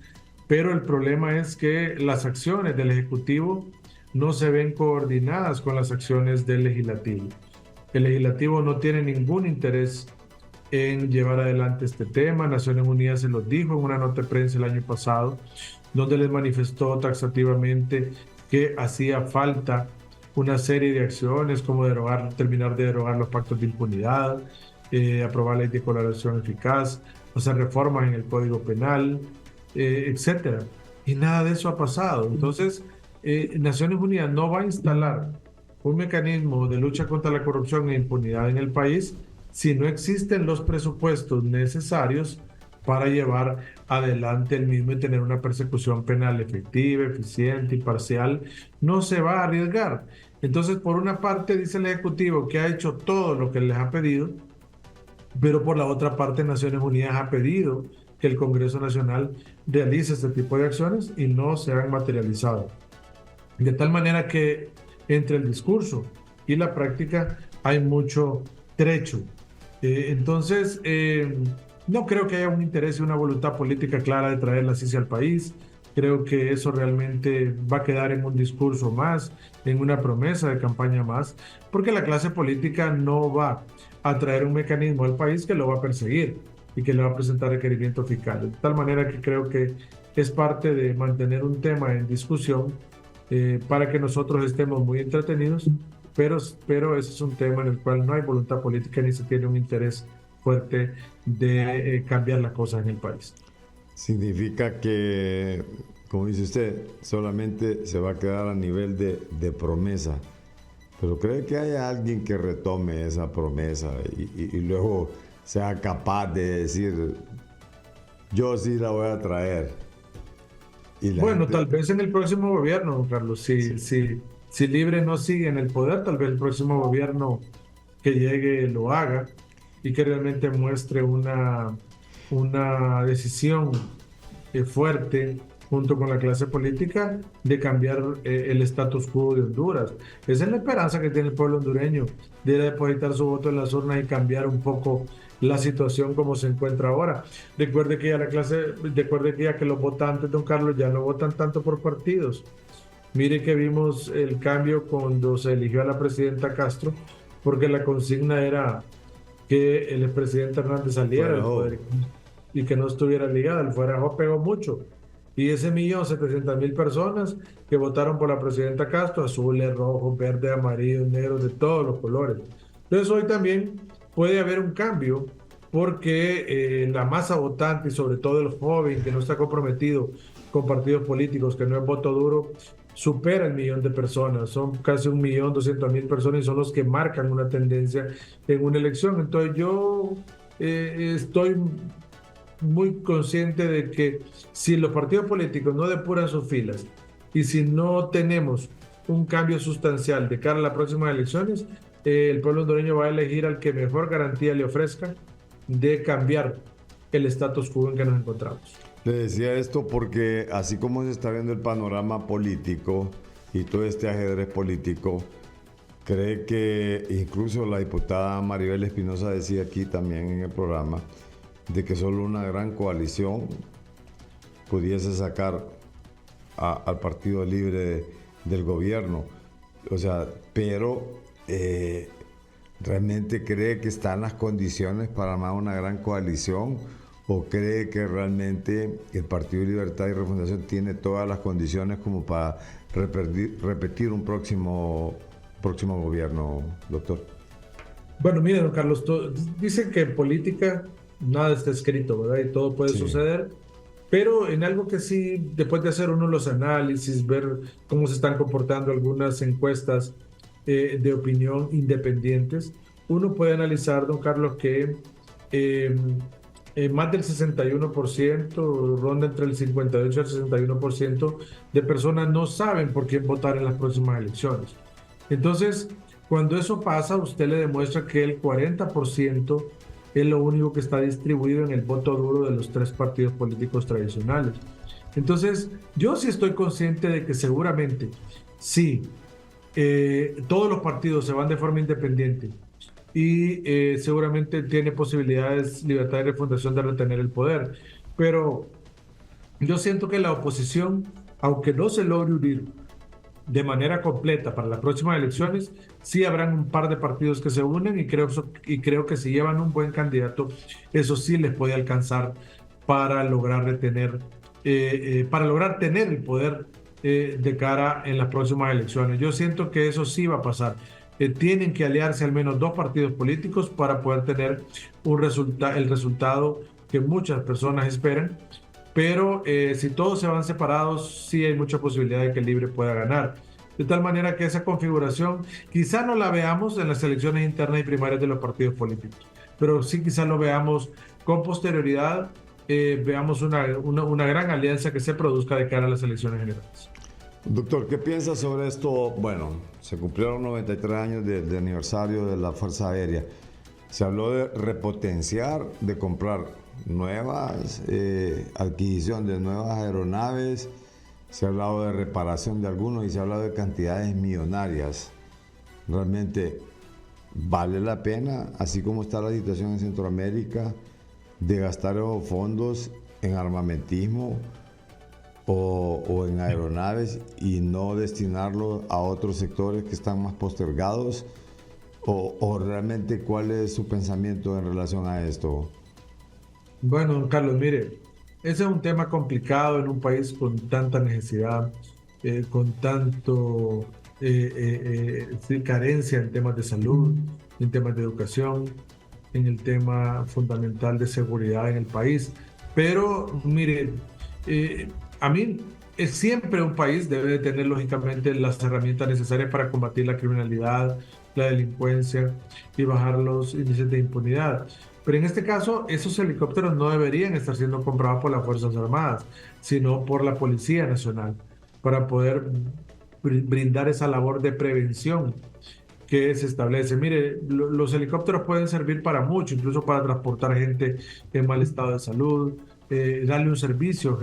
pero el problema es que las acciones del Ejecutivo no se ven coordinadas con las acciones del Legislativo. El Legislativo no tiene ningún interés en llevar adelante este tema. Naciones Unidas se los dijo en una nota de prensa el año pasado, donde les manifestó taxativamente que hacía falta una serie de acciones como terminar de derogar los pactos de impunidad, aprobar la ley de declaración eficaz, hacer reformas en el Código Penal, etcétera. Y nada de eso ha pasado. Entonces, Naciones Unidas no va a instalar un mecanismo de lucha contra la corrupción e impunidad en el país si no existen los presupuestos necesarios para llevar adelante el mismo y tener una persecución penal efectiva, eficiente, imparcial. No se va a arriesgar. Entonces, por una parte, dice el Ejecutivo que ha hecho todo lo que les ha pedido, pero por la otra parte, Naciones Unidas ha pedido que el Congreso Nacional realice este tipo de acciones y no se han materializado. De tal manera que entre el discurso y la práctica hay mucho trecho. Entonces, no creo que haya un interés y una voluntad política clara de traer la Sisi al país. Creo que eso realmente va a quedar en un discurso más, en una promesa de campaña más, porque la clase política no va a traer un mecanismo al país que lo va a perseguir y que le va a presentar requerimientos fiscales. De tal manera que creo que es parte de mantener un tema en discusión para que nosotros estemos muy entretenidos, pero ese es un tema en el cual no hay voluntad política ni se tiene un interés fuerte de cambiar las cosas en el país. Significa que, como dice usted, solamente se va a quedar a nivel de promesa. Pero ¿cree que haya alguien que retome esa promesa y luego sea capaz de decir, yo sí la voy a traer? Bueno, tal vez en el próximo gobierno, Carlos, si Libre no sigue en el poder, tal vez el próximo gobierno que llegue lo haga y que realmente muestre una decisión fuerte junto con la clase política de cambiar el status quo de Honduras. Esa es la esperanza que tiene el pueblo hondureño, de depositar su voto en las urnas y cambiar un poco la situación como se encuentra ahora. Recuerde que ya que los votantes, don Carlos, ya no votan tanto por partidos. Mire que vimos el cambio cuando se eligió a la presidenta Castro, porque la consigna era que el expresidente Hernández saliera del poder y que no estuviera ligada. El fuerajo pegó mucho. Y ese 1.700.000 personas que votaron por la presidenta Castro, azules, rojos, verdes, amarillos, negros, de todos los colores. Entonces hoy también puede haber un cambio porque la masa votante y sobre todo el joven que no está comprometido con partidos políticos, que no es voto duro, supera el 1.000.000 de personas. Son casi 1.200.000 personas y son los que marcan una tendencia en una elección. Entonces yo estoy muy consciente de que si los partidos políticos no depuran sus filas y si no tenemos un cambio sustancial de cara a las próximas elecciones, el pueblo hondureño va a elegir al que mejor garantía le ofrezca de cambiar el status quo en que nos encontramos. Le decía esto porque así como se está viendo el panorama político y todo este ajedrez político, cree que incluso la diputada Maribel Espinosa decía aquí también en el programa de que solo una gran coalición pudiese sacar al Partido Libre del gobierno. O sea, pero ¿realmente cree que están las condiciones para armar una gran coalición? ¿O cree que realmente el Partido de Libertad y Refundación tiene todas las condiciones como para repetir un próximo gobierno, doctor? Bueno, mire, don Carlos, dicen que en política nada está escrito, ¿verdad? Y todo puede Sí. suceder. Pero en algo que sí, después de hacer uno los análisis, ver cómo se están comportando algunas encuestas de opinión independientes, uno puede analizar, don Carlos, que eh, más del 61%, ronda entre el 58 y el 61% de personas no saben por quién votar en las próximas elecciones. Entonces, cuando eso pasa, usted le demuestra que el 40% es lo único que está distribuido en el voto duro de los tres partidos políticos tradicionales. Entonces, yo sí estoy consciente de que seguramente, sí, todos los partidos se van de forma independiente y seguramente tiene posibilidades Libertad y Refundación de retener el poder, pero yo siento que la oposición, aunque no se logre unir de manera completa para las próximas elecciones, sí habrán un par de partidos que se unen y creo que si llevan un buen candidato, eso sí les puede alcanzar para lograr retener, para lograr tener el poder de cara en las próximas elecciones. Yo siento que eso sí va a pasar. Tienen que aliarse al menos dos partidos políticos para poder tener el resultado que muchas personas esperan. Pero si todos se van separados, sí hay mucha posibilidad de que el Libre pueda ganar. De tal manera que esa configuración quizá no la veamos en las elecciones internas y primarias de los partidos políticos, pero sí quizá lo veamos con posterioridad, veamos una gran alianza que se produzca de cara a las elecciones generales. Doctor, ¿qué piensa sobre esto? Bueno, se cumplieron 93 años de aniversario de la Fuerza Aérea. Se habló de repotenciar, de comprar nuevas, adquisición de nuevas aeronaves, se ha hablado de reparación de algunos y se ha hablado de cantidades millonarias. Realmente vale la pena, así como está la situación en Centroamérica, de gastar esos fondos en armamentismo o en aeronaves y no destinarlo a otros sectores que están más postergados, o realmente cuál es su pensamiento en relación a esto. Bueno, don Carlos, mire, ese es un tema complicado en un país con tanta necesidad, con tanto sí, carencia en temas de salud, en temas de educación, en el tema fundamental de seguridad en el país. Pero mire, a mí siempre un país debe de tener lógicamente las herramientas necesarias para combatir la criminalidad, la delincuencia y bajar los índices de impunidad. Pero en este caso, esos helicópteros no deberían estar siendo comprados por las Fuerzas Armadas, sino por la Policía Nacional, para poder brindar esa labor de prevención que se establece. Mire, los helicópteros pueden servir para mucho, incluso para transportar gente en mal estado de salud, darle un servicio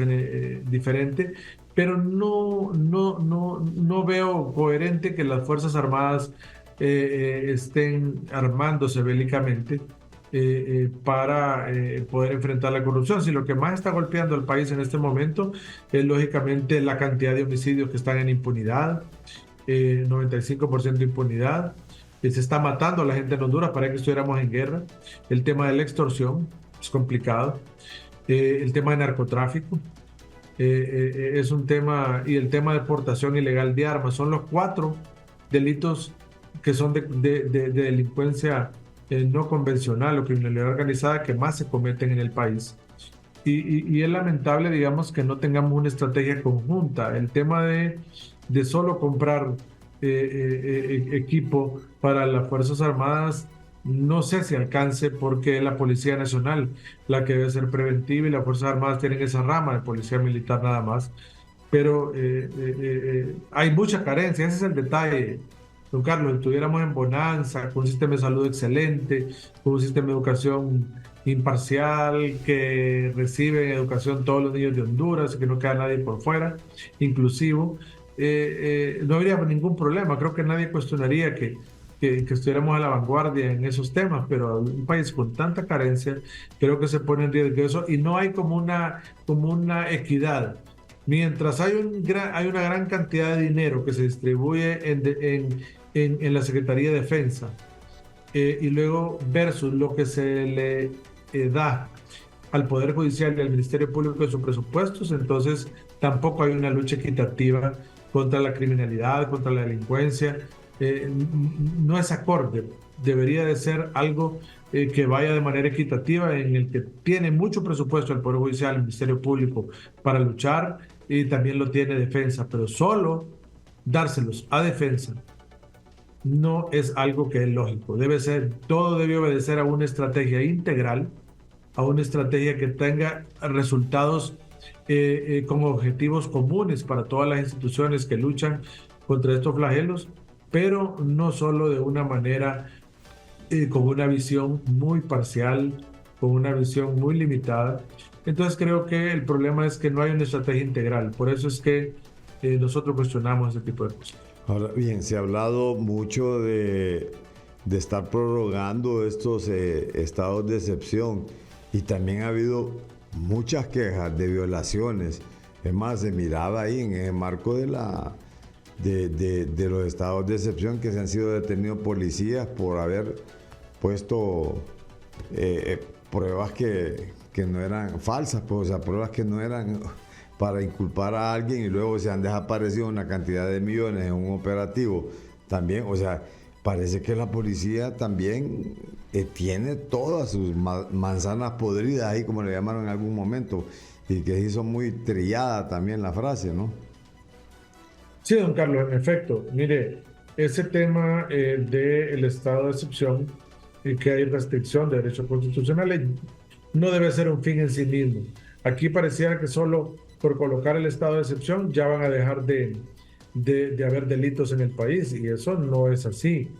diferente, pero no veo coherente que las Fuerzas Armadas estén armándose bélicamente para poder enfrentar la corrupción. Si lo que más está golpeando al país en este momento es lógicamente la cantidad de homicidios que están en impunidad, 95% de impunidad, se está matando a la gente en Honduras para que estuviéramos en guerra, el tema de la extorsión es complicado, el tema de narcotráfico es un tema, y el tema de portación ilegal de armas, son los 4 delitos que son de delincuencia no convencional o criminalidad organizada que más se cometen en el país. Y es lamentable, digamos, que no tengamos una estrategia conjunta. El tema de solo comprar equipo para las Fuerzas Armadas, no sé si alcance, porque es la Policía Nacional la que debe ser preventiva y las Fuerzas Armadas tienen esa rama de policía militar nada más. Pero hay mucha carencia, ese es el detalle. Don Carlos, estuviéramos en bonanza, con un sistema de salud excelente, con un sistema de educación imparcial, que recibe educación todos los niños de Honduras, que no queda nadie por fuera, inclusivo, no habría ningún problema. Creo que nadie cuestionaría que estuviéramos a la vanguardia en esos temas, pero un país con tanta carencia, creo que se pone en riesgo eso y no hay como una equidad. Mientras hay una gran cantidad de dinero que se distribuye en la Secretaría de Defensa y luego versus lo que se le da al Poder Judicial y al Ministerio Público de sus presupuestos, entonces tampoco hay una lucha equitativa contra la criminalidad, contra la delincuencia. No es acorde. debería de ser algo que vaya de manera equitativa, en el que tiene mucho presupuesto el Poder Judicial, el Ministerio Público para luchar, y también lo tiene Defensa, pero solo dárselos a Defensa no es algo que es lógico. Todo debe obedecer a una estrategia integral, a una estrategia que tenga resultados con objetivos comunes para todas las instituciones que luchan contra estos flagelos, pero no solo de una manera con una visión muy parcial, con una visión muy limitada. Entonces creo que el problema es que no hay una estrategia integral. Por eso es que nosotros cuestionamos ese tipo de cosas. Ahora bien, se ha hablado mucho de estar prorrogando estos estados de excepción, y también ha habido muchas quejas de violaciones. Es más, se miraba ahí en el marco de los estados de excepción, que se han sido detenidos policías por haber puesto pruebas que no eran falsas, pues, o sea, pruebas que no eran para inculpar a alguien, y luego se han desaparecido una cantidad de millones en un operativo también. O sea, parece que la policía también tiene todas sus manzanas podridas ahí, como le llamaron en algún momento, y que hizo muy trillada también la frase, ¿no? Sí, don Carlos, en efecto. Mire, ese tema del estado de excepción y que hay restricción de derechos constitucionales no debe ser un fin en sí mismo. Aquí pareciera que solo por colocar el estado de excepción ya van a dejar de haber delitos en el país, y eso no es así.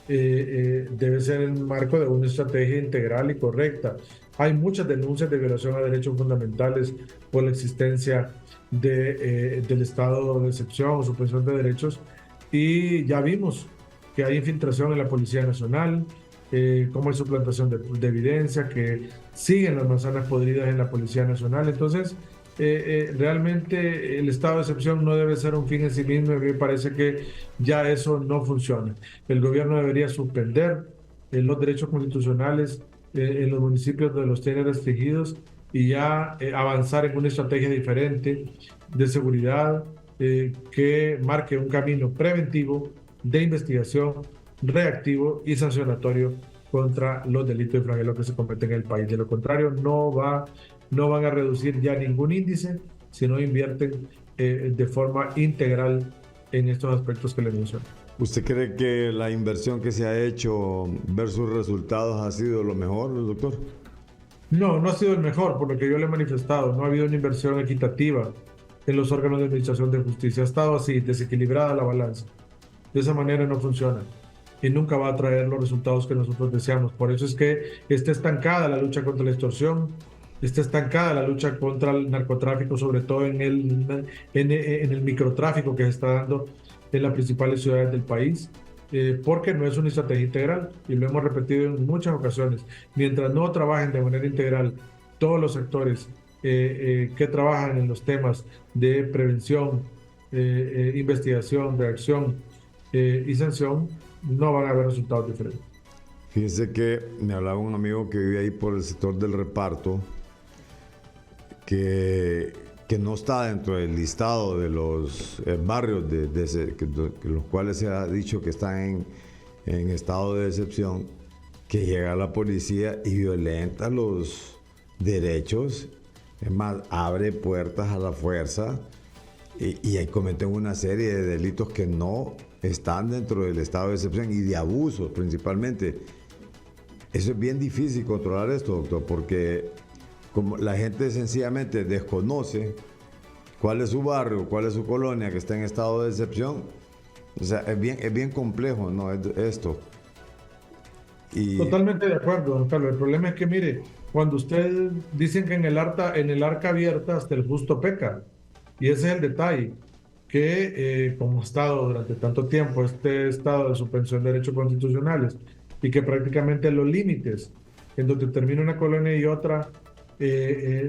Debe ser en el marco de una estrategia integral y correcta. Hay muchas denuncias de violación a derechos fundamentales por la existencia del estado de excepción o suspensión de derechos, y ya vimos que hay infiltración en la Policía Nacional, cómo hay suplantación de evidencia, que siguen las manzanas podridas en la Policía Nacional. Entonces, realmente el estado de excepción no debe ser un fin en sí mismo. A mí me parece que ya eso no funciona. El gobierno debería suspender los derechos constitucionales en los municipios donde los tiene restringidos, y ya avanzar en una estrategia diferente de seguridad que marque un camino preventivo de investigación, reactivo y sancionatorio contra los delitos y flagelos que se cometen en el país. De lo contrario, no van a reducir ya ningún índice si no invierten de forma integral en estos aspectos que les menciono. ¿Usted cree que la inversión que se ha hecho versus resultados ha sido lo mejor, doctor? No, no ha sido el mejor, por lo que yo le he manifestado. No ha habido una inversión equitativa en los órganos de administración de justicia. Ha estado así, desequilibrada la balanza. De esa manera no funciona y nunca va a traer los resultados que nosotros deseamos. Por eso es que está estancada la lucha contra la extorsión, está estancada la lucha contra el narcotráfico, sobre todo en el microtráfico que se está dando en las principales ciudades del país, porque no es una estrategia integral, y lo hemos repetido en muchas ocasiones. Mientras no trabajen de manera integral todos los sectores que trabajan en los temas de prevención, investigación, reacción y sanción, no van a haber resultados diferentes. Fíjense que me hablaba un amigo que vive ahí por el sector del reparto, que no está dentro del listado de los barrios los cuales se ha dicho que están en estado de excepción, que llega la policía y violenta los derechos. Es más, abre puertas a la fuerza, y ahí cometen una serie de delitos que no están dentro del estado de excepción, y de abusos principalmente. Eso es bien difícil controlar esto, doctor, porque como la gente sencillamente desconoce cuál es su barrio, cuál es su colonia que está en estado de excepción. O sea, es bien complejo, ¿no? Esto. Totalmente de acuerdo, don Carlos. El problema es que, mire, cuando ustedes dicen que en el arca abierta hasta el justo peca, y ese es el detalle, que como ha estado durante tanto tiempo este estado de suspensión de derechos constitucionales, y que prácticamente los límites en donde termina una colonia y otra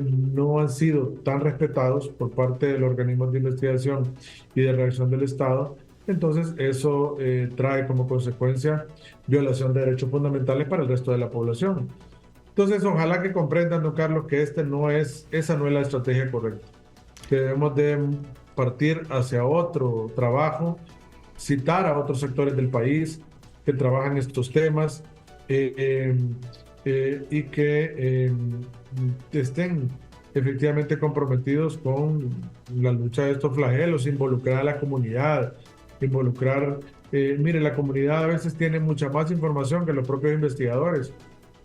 no han sido tan respetados por parte de los organismos de investigación y de reacción del Estado. Entonces eso trae como consecuencia violación de derechos fundamentales para el resto de la población. Entonces ojalá que comprendan, don Carlos, que esa no es la estrategia correcta, que debemos de partir hacia otro trabajo, citar a otros sectores del país, que trabajan estos temas y que estén efectivamente comprometidos con la lucha de estos flagelos, involucrar a la comunidad, mire, la comunidad a veces tiene mucha más información que los propios investigadores.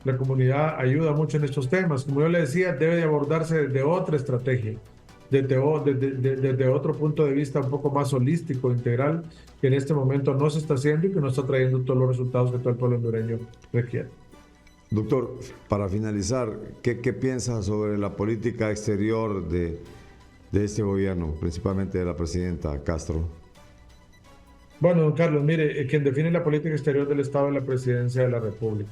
La comunidad ayuda mucho en estos temas. Como yo le decía, debe de abordarse desde otra estrategia, desde otro punto de vista un poco más holístico, integral, que en este momento no se está haciendo y que no está trayendo todos los resultados que todo el pueblo hondureño requiere. Doctor, para finalizar, ¿qué piensa sobre la política exterior de este gobierno, principalmente de la presidenta Castro? Bueno, don Carlos, mire, quien define la política exterior del Estado es la Presidencia de la República.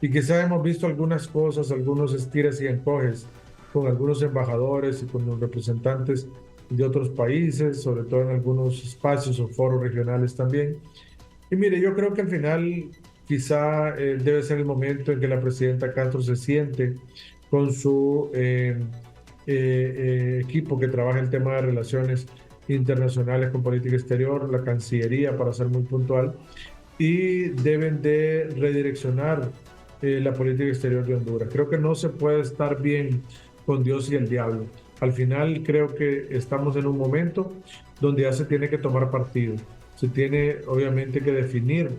Y quizá hemos visto algunas cosas, algunos estires y encoges con algunos embajadores y con los representantes de otros países, sobre todo en algunos espacios o foros regionales también. Y mire, yo creo que al final quizá debe ser el momento en que la presidenta Castro se siente con su equipo que trabaja el tema de relaciones internacionales con política exterior, la Cancillería, para ser muy puntual, y deben de redireccionar la política exterior de Honduras. Creo que no se puede estar bien con Dios y el diablo. Al final creo que estamos en un momento donde ya se tiene que tomar partido. Se tiene obviamente que definir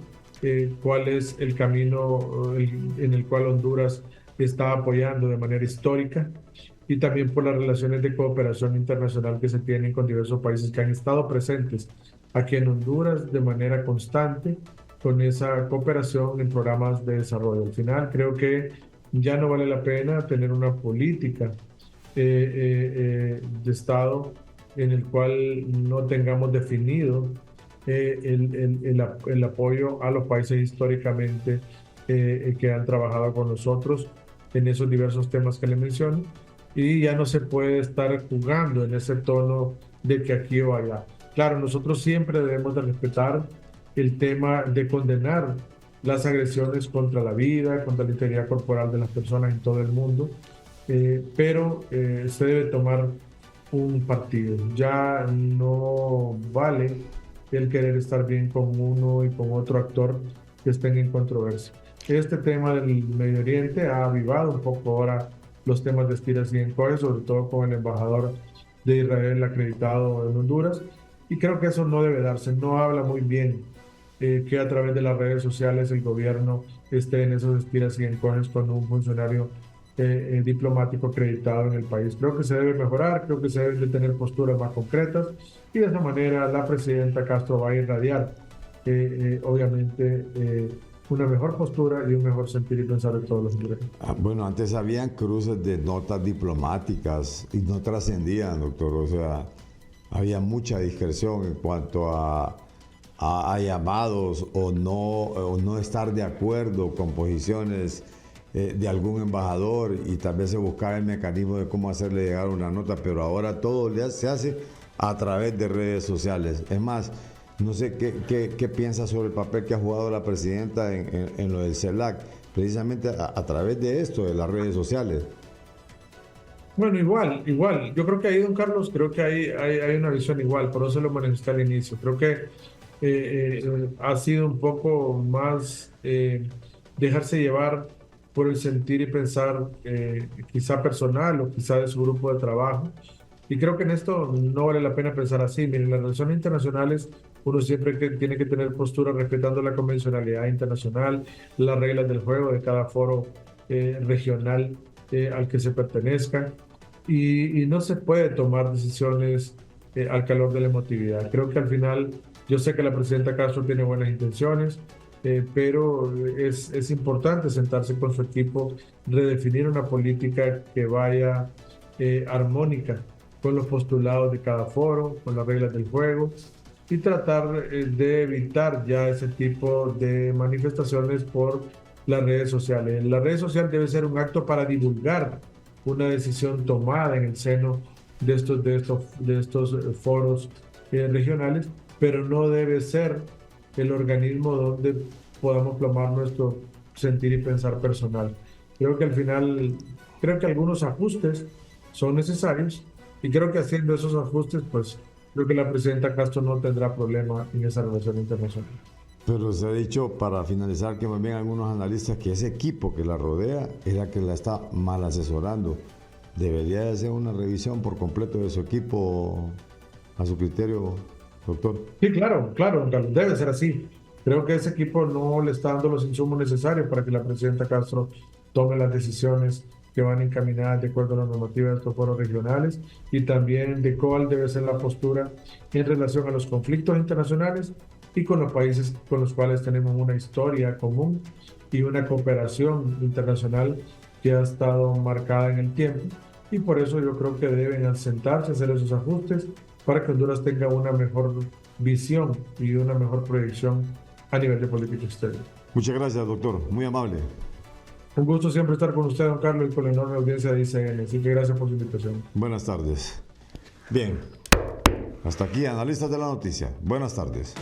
cuál es el camino en el cual Honduras está apoyando de manera histórica, y también por las relaciones de cooperación internacional que se tienen con diversos países que han estado presentes aquí en Honduras de manera constante con esa cooperación en programas de desarrollo. Al final creo que ya no vale la pena tener una política de Estado en el cual no tengamos definido el apoyo a los países históricamente que han trabajado con nosotros en esos diversos temas que le menciono, y ya no se puede estar jugando en ese tono de que aquí o allá. Claro, nosotros siempre debemos de respetar el tema de condenar las agresiones contra la vida, contra la integridad corporal de las personas en todo el mundo, pero se debe tomar un partido. Ya no vale el querer estar bien con uno y con otro actor que estén en controversia. Este tema del Medio Oriente ha avivado un poco ahora los temas de estiras y encoges, sobre todo con el embajador de Israel acreditado en Honduras, y creo que eso no debe darse. No habla muy bien que a través de las redes sociales el gobierno esté en esos estiras y encoges con un funcionario diplomático acreditado en el país. Creo que se debe mejorar, creo que se deben de tener posturas más concretas, y de esa manera la presidenta Castro va a irradiar obviamente una mejor postura y un mejor sentir y pensar de todos los hondureños. Bueno, antes habían cruces de notas diplomáticas y no trascendían, doctor. O sea, había mucha discreción en cuanto a llamados o no estar de acuerdo con posiciones de algún embajador, y tal vez se buscaba el mecanismo de cómo hacerle llegar una nota, pero ahora todo se hace a través de redes sociales. Es más, no sé qué piensa sobre el papel que ha jugado la presidenta en lo del CELAC, precisamente a través de esto, de las redes sociales. Bueno, igual. Yo creo que ahí, don Carlos, creo que hay una visión igual, por eso lo manifesté al inicio. Creo que ha sido un poco más dejarse llevar por el sentir y pensar quizá personal o quizá de su grupo de trabajo. Y creo que en esto no vale la pena pensar así. Miren, las relaciones internacionales, uno siempre tiene que tener postura respetando la convencionalidad internacional, las reglas del juego de cada foro regional al que se pertenezca, y no se puede tomar decisiones al calor de la emotividad. Creo que al final, yo sé que la presidenta Castro tiene buenas intenciones, pero es importante sentarse con su equipo, redefinir una política que vaya armónica con los postulados de cada foro, con las reglas del juego, y tratar de evitar ya ese tipo de manifestaciones por las redes sociales. La red social debe ser un acto para divulgar una decisión tomada en el seno de estos foros regionales, pero no debe ser el organismo donde podamos plasmar nuestro sentir y pensar personal. Creo que al final, creo que algunos ajustes son necesarios, y creo que haciendo esos ajustes, pues creo que la presidenta Castro no tendrá problema en esa relación internacional. Pero se ha dicho, para finalizar, que más bien algunos analistas que ese equipo que la rodea es la que la está mal asesorando. ¿Debería de hacer una revisión por completo de su equipo a su criterio, doctor? Sí, claro, claro, don Carlos, debe ser así. Creo que ese equipo no le está dando los insumos necesarios para que la presidenta Castro tome las decisiones que van encaminadas de acuerdo a la normativa de estos foros regionales y también de cuál debe ser la postura en relación a los conflictos internacionales y con los países con los cuales tenemos una historia común y una cooperación internacional que ha estado marcada en el tiempo. Y por eso yo creo que deben sentarse, hacer esos ajustes para que Honduras tenga una mejor visión y una mejor proyección a nivel de política exterior. Muchas gracias, doctor. Muy amable. Un gusto siempre estar con usted, don Carlos, y con la enorme audiencia de ICN. Así que gracias por su invitación. Buenas tardes. Bien, hasta aquí, analistas de la noticia. Buenas tardes.